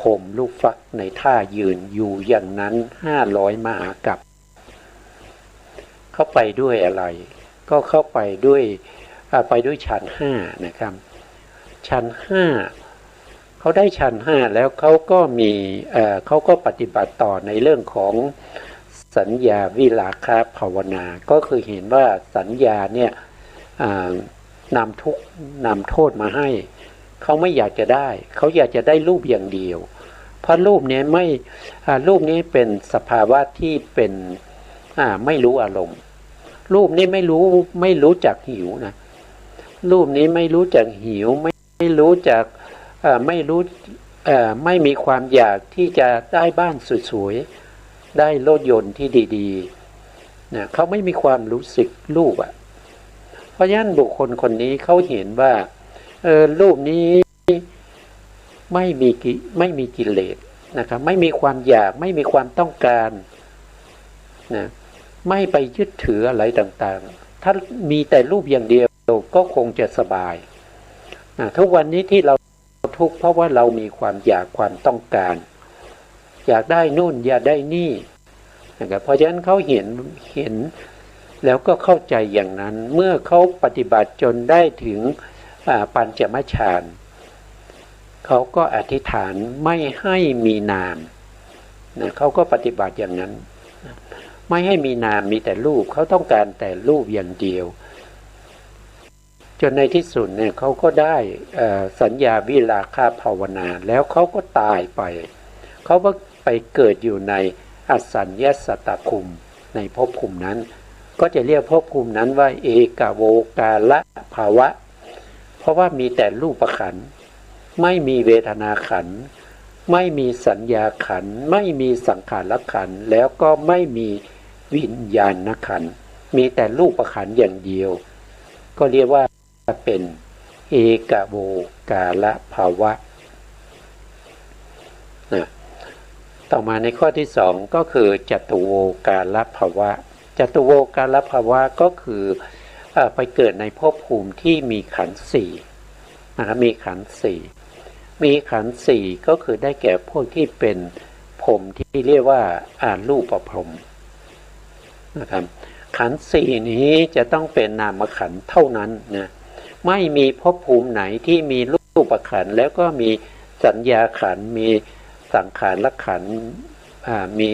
ผมลูกฟักในท่ายืนอยู่อย่างนั้น500มหากัปเข้าไปด้วยอะไรก็เข้าไปด้วยฌาน5นะครับฌาน5เขาได้ฌาน5แล้วเขาก็ปฏิบัติต่อในเรื่องของสัญญาวิราคะภาวนาก็คือเห็นว่าสัญญาเนี่ยนำทุกข์นำโทษมาให้เขาไม่อยากจะได้เขาอยากจะได้รูปอย่างเดียวเพราะรูปนี้รูปนี้เป็นสภาวะที่เป็นไม่รู้อารมณ์รูปนี้ไม่รู้จักหิวนะรูปนี้ไม่รู้จักหิวไม่รู้จักไม่มีความอยากที่จะได้บ้านสวยๆได้รถยนต์ที่ดีๆนะเขาไม่มีความรู้สึกรูปเพราะฉะนั้นบุคคลคนนี้เขาเห็นว่ารูปนี้ไม่มีกิเลสนะครับไม่มีความอยากไม่มีความต้องการนะไม่ไปยึดถืออะไรต่างๆถ้ามีแต่รูปอย่างเดียวก็คงจะสบายทุกวันนี้ที่เราทุกข์เพราะว่าเรามีความอยากความต้องการอยากได้นู่นอยากได้นี่นะครับเพราะฉะนั้นเขาเห็นแล้วก็เข้าใจอย่างนั้นเมื่อเขาปฏิบัติจนได้ถึงปัญจมฌานเขาก็อธิษฐานไม่ให้มีนามนะเขาก็ปฏิบัติอย่างนั้นไม่ให้มีนามมีแต่รูปเขาต้องการแต่รูปอย่างเดียวจนในที่สุดเนี่ยเขาก็ได้สัญญาวิราคะภาวนาแล้วเขาก็ตายไปเขาก็ไปเกิดอยู่ในอสัญญสัตตภูมิในภพภูมินั้นก็จะเรียกภพภูมินั้นว่าเอกโวกาลภาวะเพราะว่ามีแต่รูปขันธ์ไม่มีเวทนาขันธ์ไม่มีสัญญาขันธ์ไม่มีสังขารขันธ์แล้วก็ไม่มีวิญญาณขันธ์มีแต่รูปขันธ์อย่างเดียวก็เรียกว่าเป็นเอกโวกาลภาวะนะต่อมาในข้อที่2ก็คือจตุโวกาลภาวะจตุโวกาลภาวะก็คือไปเกิดในภพภูมิที่มีขันธ์4นะครับมีขันธ์4ก็คือได้แก่พวกที่เป็นพรหมที่เรียกว่ารูปพรหมนะครับขันธ์4นี้จะต้องเป็นนามขันธ์เท่านั้นนะไม่มีภพภูมิไหนที่มีรูปขันธ์แล้วก็มีสัญญาขันธ์มีสังขารขันธ์มี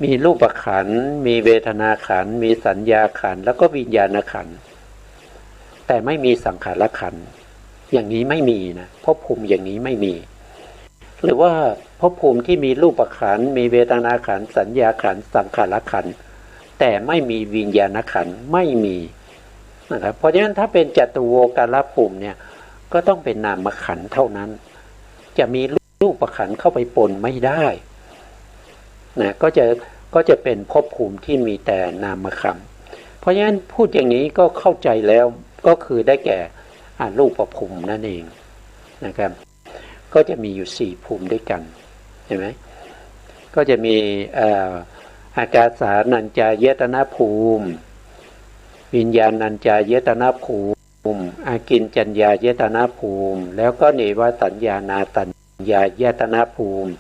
มีรูปขันธ์มีเวทนาขันธ์มีสัญญาขันธ์แล้วก็วิญญาณขันธ์แต่ไม่มีสังขารขันธ์อย่างนี้ไม่มีนะภพภูมิอย่างนี้ไม่มีหรือว่าภพภูมิที่มีรูปขันธ์มีเวทนาขันธ์สัญญาขันธ์สังขารขันธ์แต่ไม่มีวิญญาณขันธ์ไม่มีนะครับเพราะฉะนั้นถ้าเป็นจตุโวการภูมิเนี่ยก็ต้องเป็นนามขันธ์เท่านั้นจะมีรูปขันธ์เข้าไปปนไม่ได้นะก็จะเป็นภพภูมิที่มีแต่นามขันธ์เพราะฉะนั้นพูดอย่างนี้ก็เข้าใจแล้วก็คือได้แก่รูปภูมินั่นเองนะครับก็จะมีอยู่4ภูมิด้วยกันเห็นไหมก็จะมีอากาสานัญจายตนะภูมิวิญญาณัญจายตนะภูมิอากินจัญญายตนะภูมิแล้วก็เนวสัญญานาตัญญายตนะภูมิ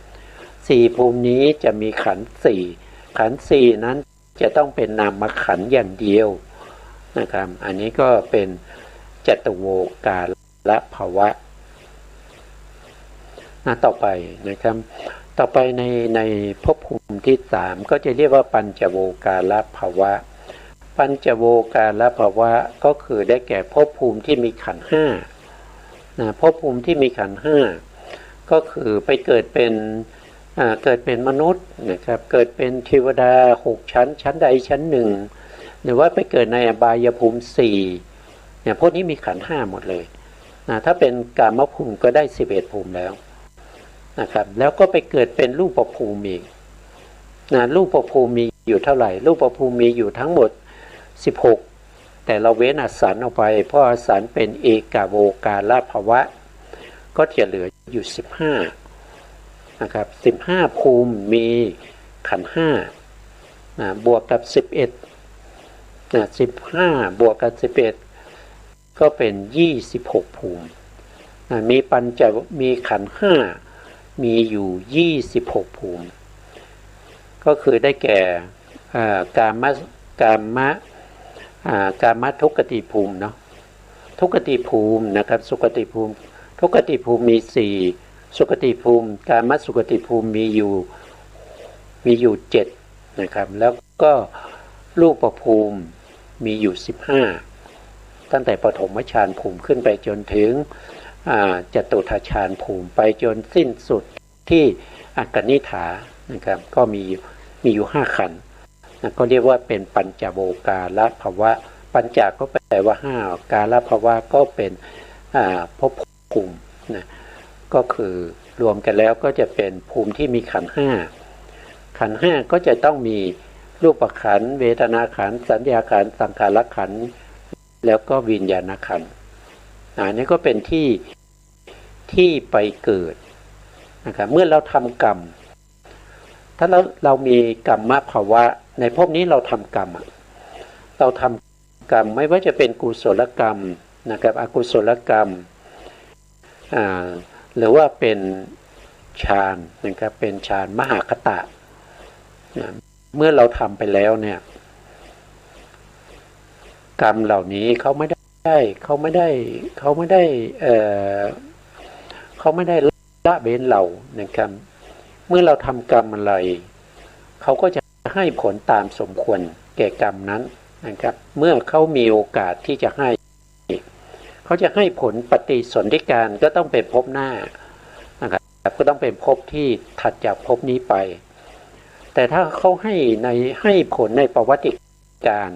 4ภูมินี้จะมีขันธ์4ขันธ์4นั้นจะต้องเป็นนามขันธ์อย่างเดียวนะครับอันนี้ก็เป็นจตุโวการภวะต่อไปนะครับต่อไปในภพภูมิที่3ก็จะเรียกว่าปัญจโวการภวะปัญจโวการภวะก็คือได้แก่ภพภูมิที่มีขันธ์5ภพภูมิที่มีขันธ์5ก็คือไปเกิดเป็นมนุษย์นะครับเกิดเป็นเทวดา6ชั้นใดชั้นหนึ่งหรือว่าไปเกิดในอบายภูมิ4เนี่ยพวกนี้มีขันธ์5หมดเลยถ้าเป็นกามภูมิก็ได้11ภูมิแล้วนะครับแล้วก็ไปเกิดเป็นรูปภูมิอีกรูปภูมิมีอยู่เท่าไหร่รูปภูมิมีอยู่ทั้งหมด16แต่เราเว้นอสันออกไปเพราะอสันเป็นเอกโวการภวะก็จะเหลืออยู่15นะครับ15ภูมิมีขันธ์5บวกกับ11 15บวกกับ11ก็เป็น26ภูมิมีขันธ์5มีอยู่26ภูมิก็คือได้แก่กามทุกขติภูมิเนาะทุกขติภูมินะครับสุขติภูมิทุกขติภูมิมี4สุขติภูมิกามสุขติภูมิมีอยู่7นะครับแล้วก็รูปภูมิมีอยู่15ตั้งแต่ปฐมฌานภูมิขึ้นไปจนถึงจตุตถฌานภูมิไปจนสิ้นสุดที่อกนิฐานะครับก็มีอยู่5ขันธ์ก็เรียกว่าเป็นปัญจโวการภวะปัญจก็แปลว่า5การภวะก็เป็นภพภูมินะก็คือรวมกันแล้วก็จะเป็นภูมิที่มีขันธ์5ขันธ์5ก็จะต้องมีรูปขันธ์เวทนาขันธ์สัญญาขันธ์สังขารขันธ์แล้วก็วิญญาณขันธ์นี่ก็เป็นที่ไปเกิดนะครับเมื่อเราทำกรรมถ้าเรามีกรรมภาวะในภพนี้เราทำกรรมเราทำกรรมไม่ว่าจะเป็นกุศลกรรมนะครับอกุศลกรรมหรือว่าเป็นฌานนะครับเป็นฌานมหาคตะเมื่อเราทำไปแล้วเนี่ยกรรมเหล่านี้เขาไม่ได้ละเว้นเรานะครับเมื่อเราทำกรรมอะไรเขาก็จะให้ผลตามสมควรแก่กรรมนั้นนะครับเมื่อเขามีโอกาสที่จะให้เขาจะให้ผลปฏิสนธิการก็ต้องเป็นภพหน้านะครับก็ต้องเป็นภพที่ถัดจากภพนี้ไปแต่ถ้าเขาให้ผลในประวัติการ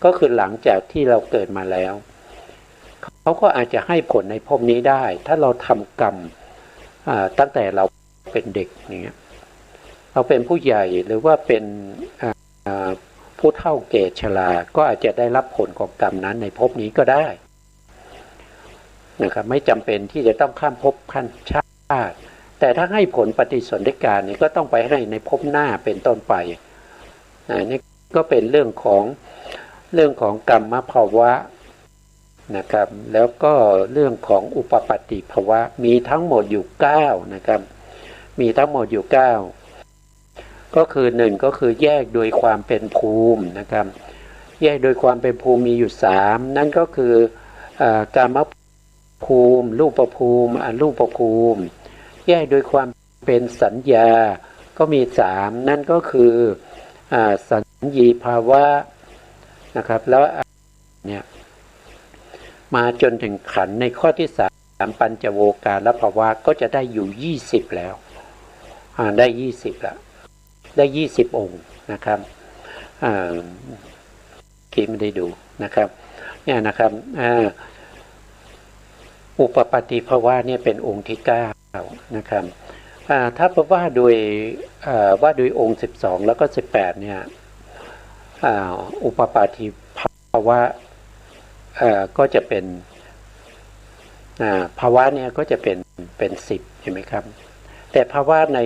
ก็คือหลังจากที่เราเกิดมาแล้วเขาก็อาจจะให้ผลในภพนี้ได้ถ้าเราทำกรรมตั้งแต่เราเป็นเด็กอย่างเงี้ยเราเป็นผู้ใหญ่หรือว่าเป็นผู้เฒ่าแก่ชราก็อาจจะได้รับผลของกรรมนั้นในภพนี้ก็ได้นะครับไม่จำเป็นที่จะต้องข้ามภพขั้นชาติแต่ถ้าให้ผลปฏิสนธิการนี่ก็ต้องไปให้ในภพหน้าเป็นต้นไปนี่ก็เป็นเรื่องของกรรมภาวะนะครับแล้วก็เรื่องของอุปปัตติภาวะมีทั้งหมดอยู่9นะครับมีทั้งหมดอยู่9ก็คือ1ก็คือแยกโดยความเป็นภูมินะครับแยกโดยความเป็นภูมิมีอยู่3นั่นก็คือกามภูมิรูปภูมิอรูปภูมิแยกโดยความเป็นสัญญาก็มี3นั่นก็คือ สัญญีภาวะนะครับแล้วเนี่ยมาจนถึงขันธ์ในข้อที่3ปัญจโวการภาวะก็จะได้อยู่20แล้วได้20แล้วได้20องค์นะครับที่ไม่ได้ดูนะครับเนี่ยนะครับอุปปัตติภาวะเนี่ยเป็นองค์ที่9นะครับถ้าว่าโดยองค์12แล้วก็18เนี่ยอุปปัตติภาวะก็จะเป็นภาวะเนี่ยก็จะเป็น10เห็นไหมครับแต่ภาวะใน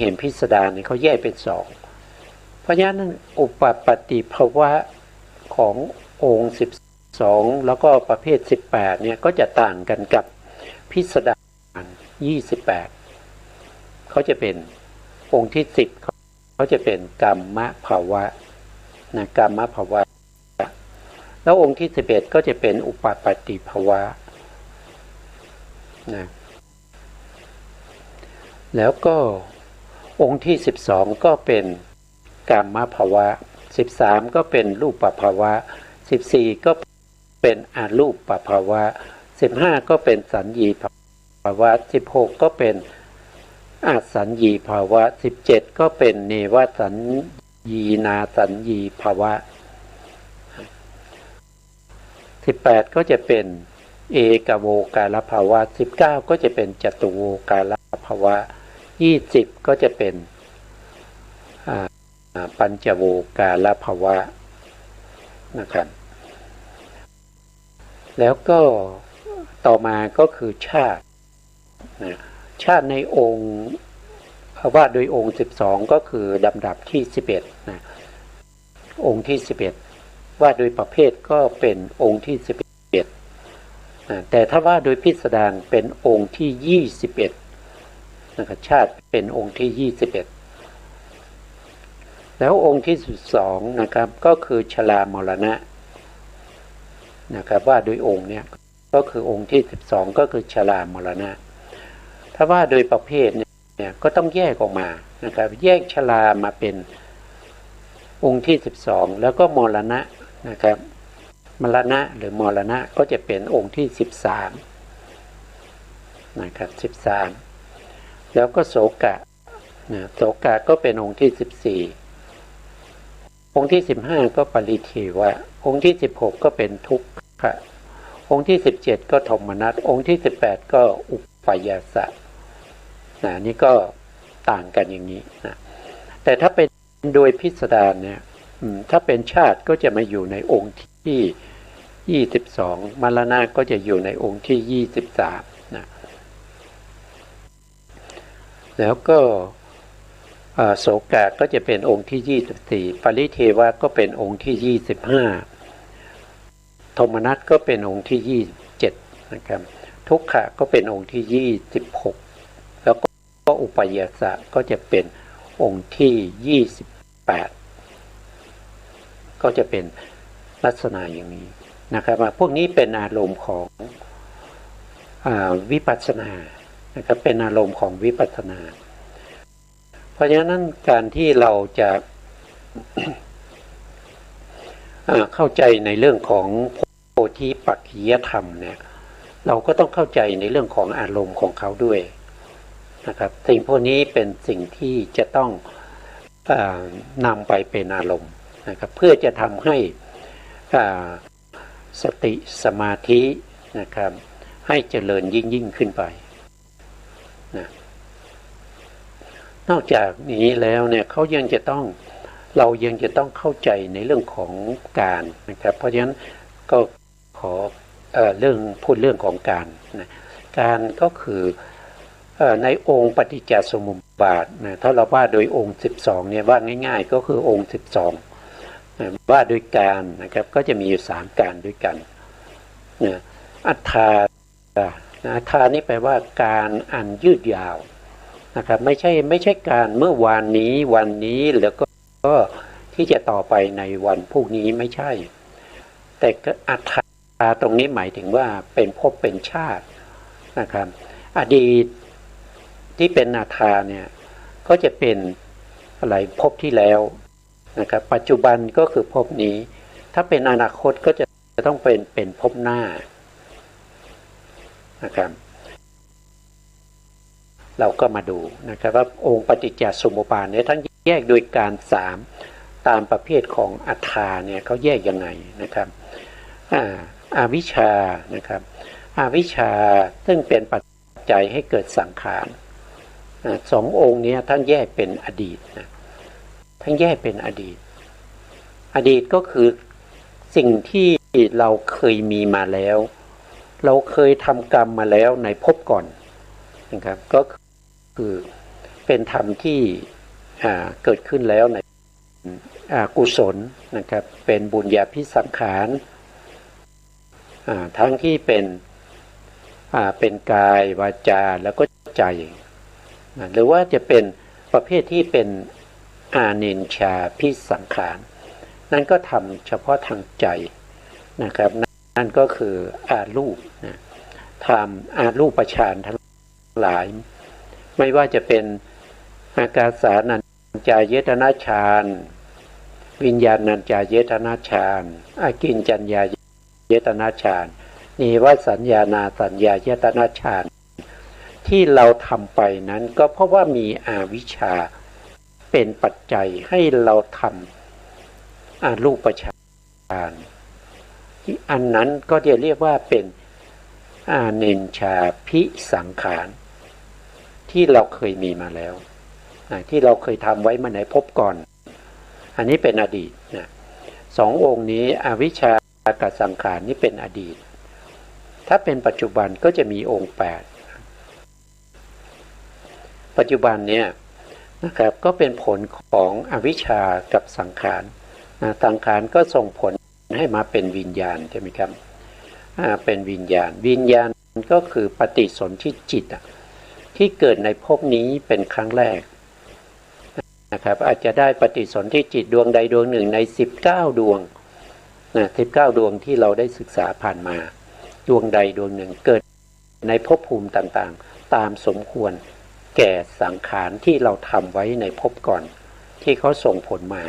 เห็นพิสดารเนี่ยเขาแยกเป็น2เพราะฉะนั้นอุปปัตติภาวะขององค์12แล้วก็ประเภท18เนี่ยก็จะต่างกันกับพิสดาร28เขาจะเป็นองค์ที่10เขาจะเป็นกัมมภาวะนะกัมมภาวะแล้วองค์ที่11ก็จะเป็นอุปปัตติภาวะนะแล้วก็องค์ที่12ก็เป็นกัมมภาวะ13ก็เป็นรูปภาวะ14ก็เป็นอรูปภาวะ15ก็เป็นสัญญีภาวะ16ก็เป็นอสัญญีภาวะ17ก็เป็นเนวสัญญีนาสัญญีภาวะ18ก็จะเป็นเอกโวการภาวะ19ก็จะเป็นจตุโวการภาวะ20ก็จะเป็นปัญจโวการภาวะนะครับแล้วก็ต่อมาก็คือชาติชาติในองค์ว่าโดยองค์12ก็คือลำดับที่11นะองค์ที่11ว่าโดยประเภทก็เป็นองค์ที่11แต่ถ้าว่าโดยพิสดารเป็นองค์ที่21นะครับชาติเป็นองค์ที่21แล้วองค์ที่12นะครับก็คือชรามรณะนะครับว่าโดยองค์เนี่ยก็คือองค์ที่12ก็คือชรามรณะถ้าว่าโดยประเภทเนี่ยก็ต้องแยกออกมานะครับแยกชรามาเป็นองค์ที่12แล้วก็มรณะนะครับมรณะหรือมรณะก็จะเป็นองค์ที่13นะครับ13แล้วก็โสกะโสกะก็เป็นองค์ที่14องค์ที่15ก็ปริเทวะองค์ที่16ก็เป็นทุกขะองค์ที่17ก็โทมนัสองค์ที่18ก็อุปยาสะนี่ก็ต่างกันอย่างนี้นะแต่ถ้าเป็นโดยพิสดารเนี่ยถ้าเป็นชาติก็จะมาอยู่ในองค์ที่22มรณะก็จะอยู่ในองค์ที่23นะแล้วก็โสกะก็จะเป็นองค์ที่24ปริเทวะก็เป็นองค์ที่25โทมนัสก็เป็นองค์ที่27นะครับทุกขะก็เป็นองค์ที่26แล้วก็อุปยาสะก็จะเป็นองค์ที่28ก็จะเป็นลักษณะอย่างนี้นะครับพวกนี้เป็นอารมณ์ของวิปัสสนานะครับเป็นอารมณ์ของวิปัสสนาเพราะฉะนั้นการที่เราจะเข้าใจในเรื่องของโพธิปักขิยธรรมเนี่ยเราก็ต้องเข้าใจในเรื่องของอารมณ์ของเขาด้วยนะครับสิ่งพวกนี้เป็นสิ่งที่จะต้องนำไปเป็นอารมณ์นะครับเพื่อจะทำให้สติสมาธินะครับให้เจริญยิ่งขึ้นไปนะนอกจากนี้แล้วเนี่ยเรายังจะต้องเข้าใจในเรื่องของการนะครับเพราะฉะนั้นก็ขอพูดเรื่องของการนะการก็คือในองค์ปฏิจจสมุปบาทนะถ้าเราว่าโดยองค์12เนี่ยว่าง่ายๆก็คือองค์12นะว่าโดยการนะครับก็จะมีอยู่3การด้วยกันนะอัฏฐาอัฏฐานี่แปลว่าการอันยืดยาวนะครับไม่ใช่การเมื่อวานนี้วันนี้แล้วก็ที่จะต่อไปในวันพรุ่งนี้ไม่ใช่แต่อัฏฐาตรงนี้หมายถึงว่าเป็นภพเป็นชาตินะครับอดีตที่เป็นอัฏฐาเนี่ยก็จะเป็น อะไรภพที่แล้วนะครับปัจจุบันก็คือภพนี้ถ้าเป็นอนาคตก็จะต้องเป็นภพหน้านะครับเราก็มาดูนะครับว่าองค์ปฏิจจสมุปบาทเนี่ยทั้งแยกโดยการ3ตามประเภทของอัฏฐาเนี่ยเขาแยกยังไงนะครับอวิชชานะครับอวิชชาซึ่งเป็นปัจจัยให้เกิดสังขารสององค์นี้ท่านแยกเป็นอดีตนะท่านแยกเป็นอดีตอดีตก็คือสิ่งที่เราเคยมีมาแล้วเราเคยทำกรรมมาแล้วในภพก่อนนะครับก็คือเป็นธรรมที่เกิดขึ้นแล้วในกุศลนะครับเป็นบุญญาภิสังขารทั้งที่เป็นกายวาจาแล้วก็ใจหรือว่าจะเป็นประเภทที่เป็นอาเนญชาภิสังขารนั่นก็ทำเฉพาะทางใจนะครับนั่นก็คืออารูปนะทำอารูปฌานทั้งหลายไม่ว่าจะเป็นอากาสานัญจายตนะฌานวิญญาณัญจายตนะฌานอากิญจัญญายตนะฌานนิวสัญญานาสัญญายตนะฌานที่เราทำไปนั้นก็เพราะว่ามีอวิชชาเป็นปัจจัยให้เราทำอารูปฌานอันนั้นก็จะเรียกว่าเป็นอาเนญชาภิสังขารที่เราเคยมีมาแล้วที่เราเคยทำไว้มาในภพก่อนอันนี้เป็นอดีตนะสององค์นี้อวิชชากับสังขารนี่เป็นอดีตถ้าเป็นปัจจุบันก็จะมีองค์8ปัจจุบันเนี่ยนะครับก็เป็นผลของอวิชชากับสังขารสังขารก็ส่งผลให้มาเป็นวิญญาณใช่ไหมครับเป็นวิญญาณก็คือปฏิสนธิจิตที่เกิดในภพนี้เป็นครั้งแรกนะครับอาจจะได้ปฏิสนธิจิตดวงใดดวงหนึ่งใน19ดวง19ดวงที่เราได้ศึกษาผ่านมาดวงใดดวงหนึ่งเกิดในภพภูมิต่างๆตามสมควรแก่สังขารที่เราทำไว้ในภพก่อนที่เขาส่งผลมา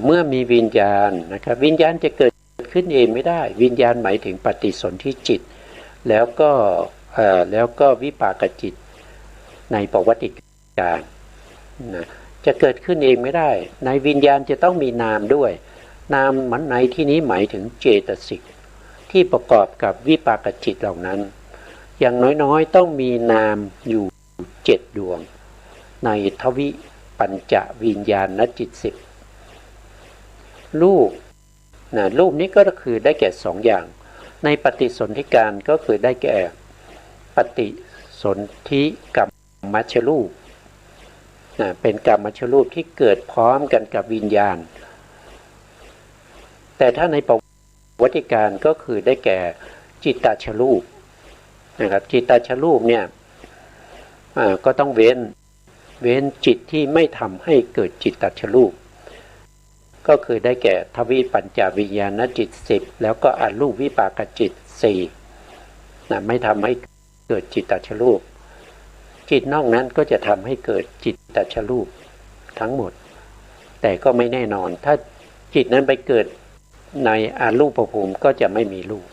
เมื่อมีวิญญาณนะครับวิญญาณจะเกิดขึ้นเองไม่ได้วิญญาณหมายถึงปฏิสนธิจิตแล้วก็วิปากจิตในปวัติการนะจะเกิดขึ้นเองไม่ได้ในวิญญาณจะต้องมีนามด้วยนามมันในที่นี้หมายถึงเจตสิกที่ประกอบกับวิปากจิตเหล่านั้นอย่างน้อยๆต้องมีนามอยู่7ดวงในทวิปัญจวิญญาณจิต10รูปรูปนี้ก็คือได้แก่2อย่างในปฏิสนธิการก็คือได้แก่ปฏิสนธิกัมมัชฌรูปเป็นกัมมัชฌรูปที่เกิดพร้อมกันกับวิญญาณแต่ถ้าในปวัติการก็คือได้แก่จิตตชรูปนะครับจิตตชรูปเนี่ยก็ต้องเว้นจิตที่ไม่ทำให้เกิดจิตตชรูปก็คือได้แก่ทวิปัญจวิญญาณจิต10แล้วก็อรูปวิปากจิต4ไม่ทำให้เกิดจิตตชรูปจิตนอกนั้นก็จะทำให้เกิดจิตตชรูปทั้งหมดแต่ก็ไม่แน่นอนถ้าจิตนั้นไปเกิดในอรูปภูมิก็จะไม่มีรูป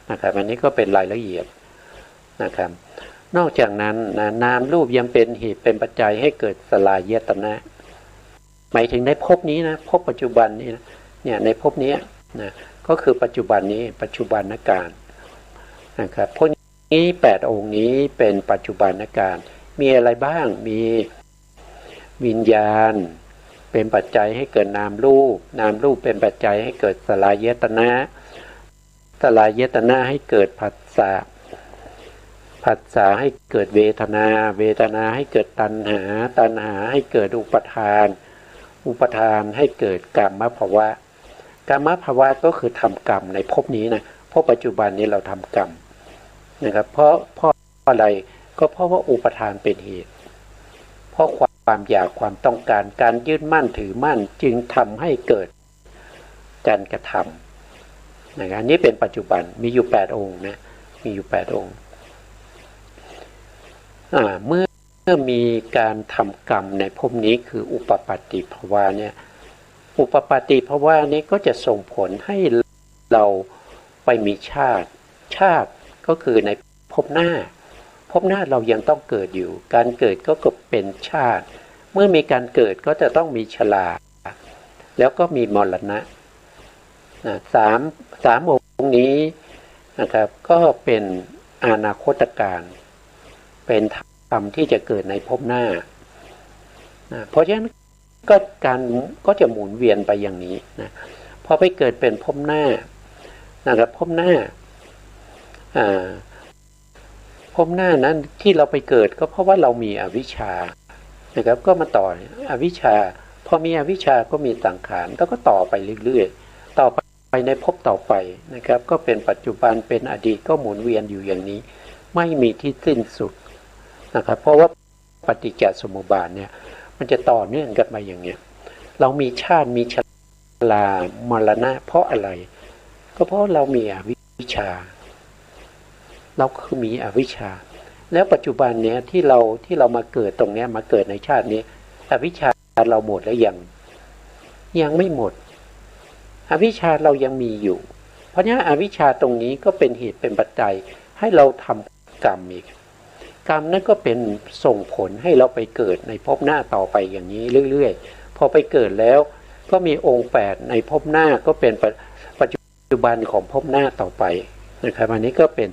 นะครับอันนี้ก็เป็นรายละเอียดนะครับนอกจากนั้นนามรูปยังเป็นเหตุเป็นปัจจัยให้เกิดสลายตนะหมายถึงในภพนี้นะภพปัจจุบันนี้นะเนี่ยในภพนี้นะก็คือปัจจุบันนี้ปัจจุบันการนะครับพวกนี้8องค์นี้เป็นปัจจุบันการมีอะไรบ้างมีวิญญาณเป็นปัจจัยให้เกิดนามรูปเป็นปัจจัยให้เกิดสลายตนะให้เกิดผัสสะให้เกิดเวทนาให้เกิดตัณหาให้เกิดอุปทานให้เกิดกรรมภวะก็คือทำกรรมในภพนี้นะเพราะปัจจุบันนี้เราทำกรรมนะครับเพราะอะไรก็เพราะว่าอุปทานเป็นเหตุเพราะความอยากความต้องการยึดมั่นถือมั่นจึงทำให้เกิดการกระทำนะครับนี่เป็นปัจจุบันมีอยู่8องค์นะมีอยู่8องค์ เมื่อมีการทำกรรมในภพนี้คืออุปปัตติภวะเนี่ยอุปปัตติภวะนี้ก็จะส่งผลให้เราไปมีชาติก็คือในภพหน้าเรายังต้องเกิดอยู่การเกิดก็เป็นชาติเมื่อมีการเกิดก็จะต้องมีชราแล้วก็มีมรณะสามองค์นี้นะครับก็เป็นอนาคตการเป็นธรรมที่จะเกิดในภพหน้าเพราะฉะนั้นก็จะหมุนเวียนไปอย่างนี้นะพอไปเกิดเป็นภพหน้านะครับภพหน้าภพหน้านั้นที่เราไปเกิดก็เพราะว่าเรามีอวิชชานะครับก็มาต่ออวิชชาพอมีอวิชชาก็มีสังขารแล้วก็ต่อไปเรื่อยๆต่อไปในภพต่อไปนะครับก็เป็นปัจจุบันเป็นอดีตก็หมุนเวียนอยู่อย่างนี้ไม่มีที่สิ้นสุดนะครับเพราะว่าปฏิจจสมุปบาทเนี่ยมันจะต่อเนื่องกันมาอย่างเนี้ยเรามีชาติมีชรามรณะเพราะอะไรก็เพราะเรามีอวิชชาเราคือมีอวิชชาแล้วปัจจุบันเนี้ยที่เรามาเกิดตรงเนี้ยมาเกิดในชาตินี้อวิชชาเราหมดแล้วยังไม่หมดอวิชชาเรายังมีอยู่เพราะฉะนั้นอวิชชาตรงนี้ก็เป็นเหตุเป็นปัจจัยให้เราทำกรรมอีกกรรมนั้นก็เป็นส่งผลให้เราไปเกิดในภพหน้าต่อไปอย่างนี้เรื่อยๆพอไปเกิดแล้วก็มีองค์8ในภพหน้าก็เป็นปัจจุบันของภพหน้าต่อไปนะครับอันนี้ก็เป็น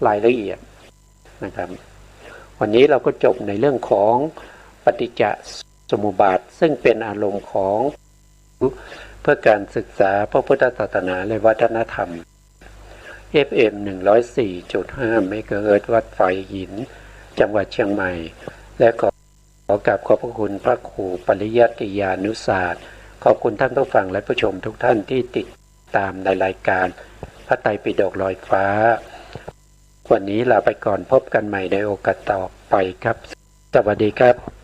รายละเอียดนะครับวันนี้เราก็จบในเรื่องของปฏิจจสมุปบาทซึ่งเป็นอารมณ์ของเพื่อการศึกษาพระพุทธศาสนาและวัฒนธรรม FM 104.5 เมกะเฮิรตซ์วัดไฟหินจังหวัดเชียงใหม่และขอกราบขอบพระคุณพระครูปริยัติยานุศาสตร์ขอบคุณท่านผู้ฟังและผู้ชมทุกท่านที่ติดตามในรายการพระไตรปิฎกลอยฟ้าวันนี้ลาไปก่อนพบกันใหม่ในโอกาสต่อไปครับสวัสดีครับ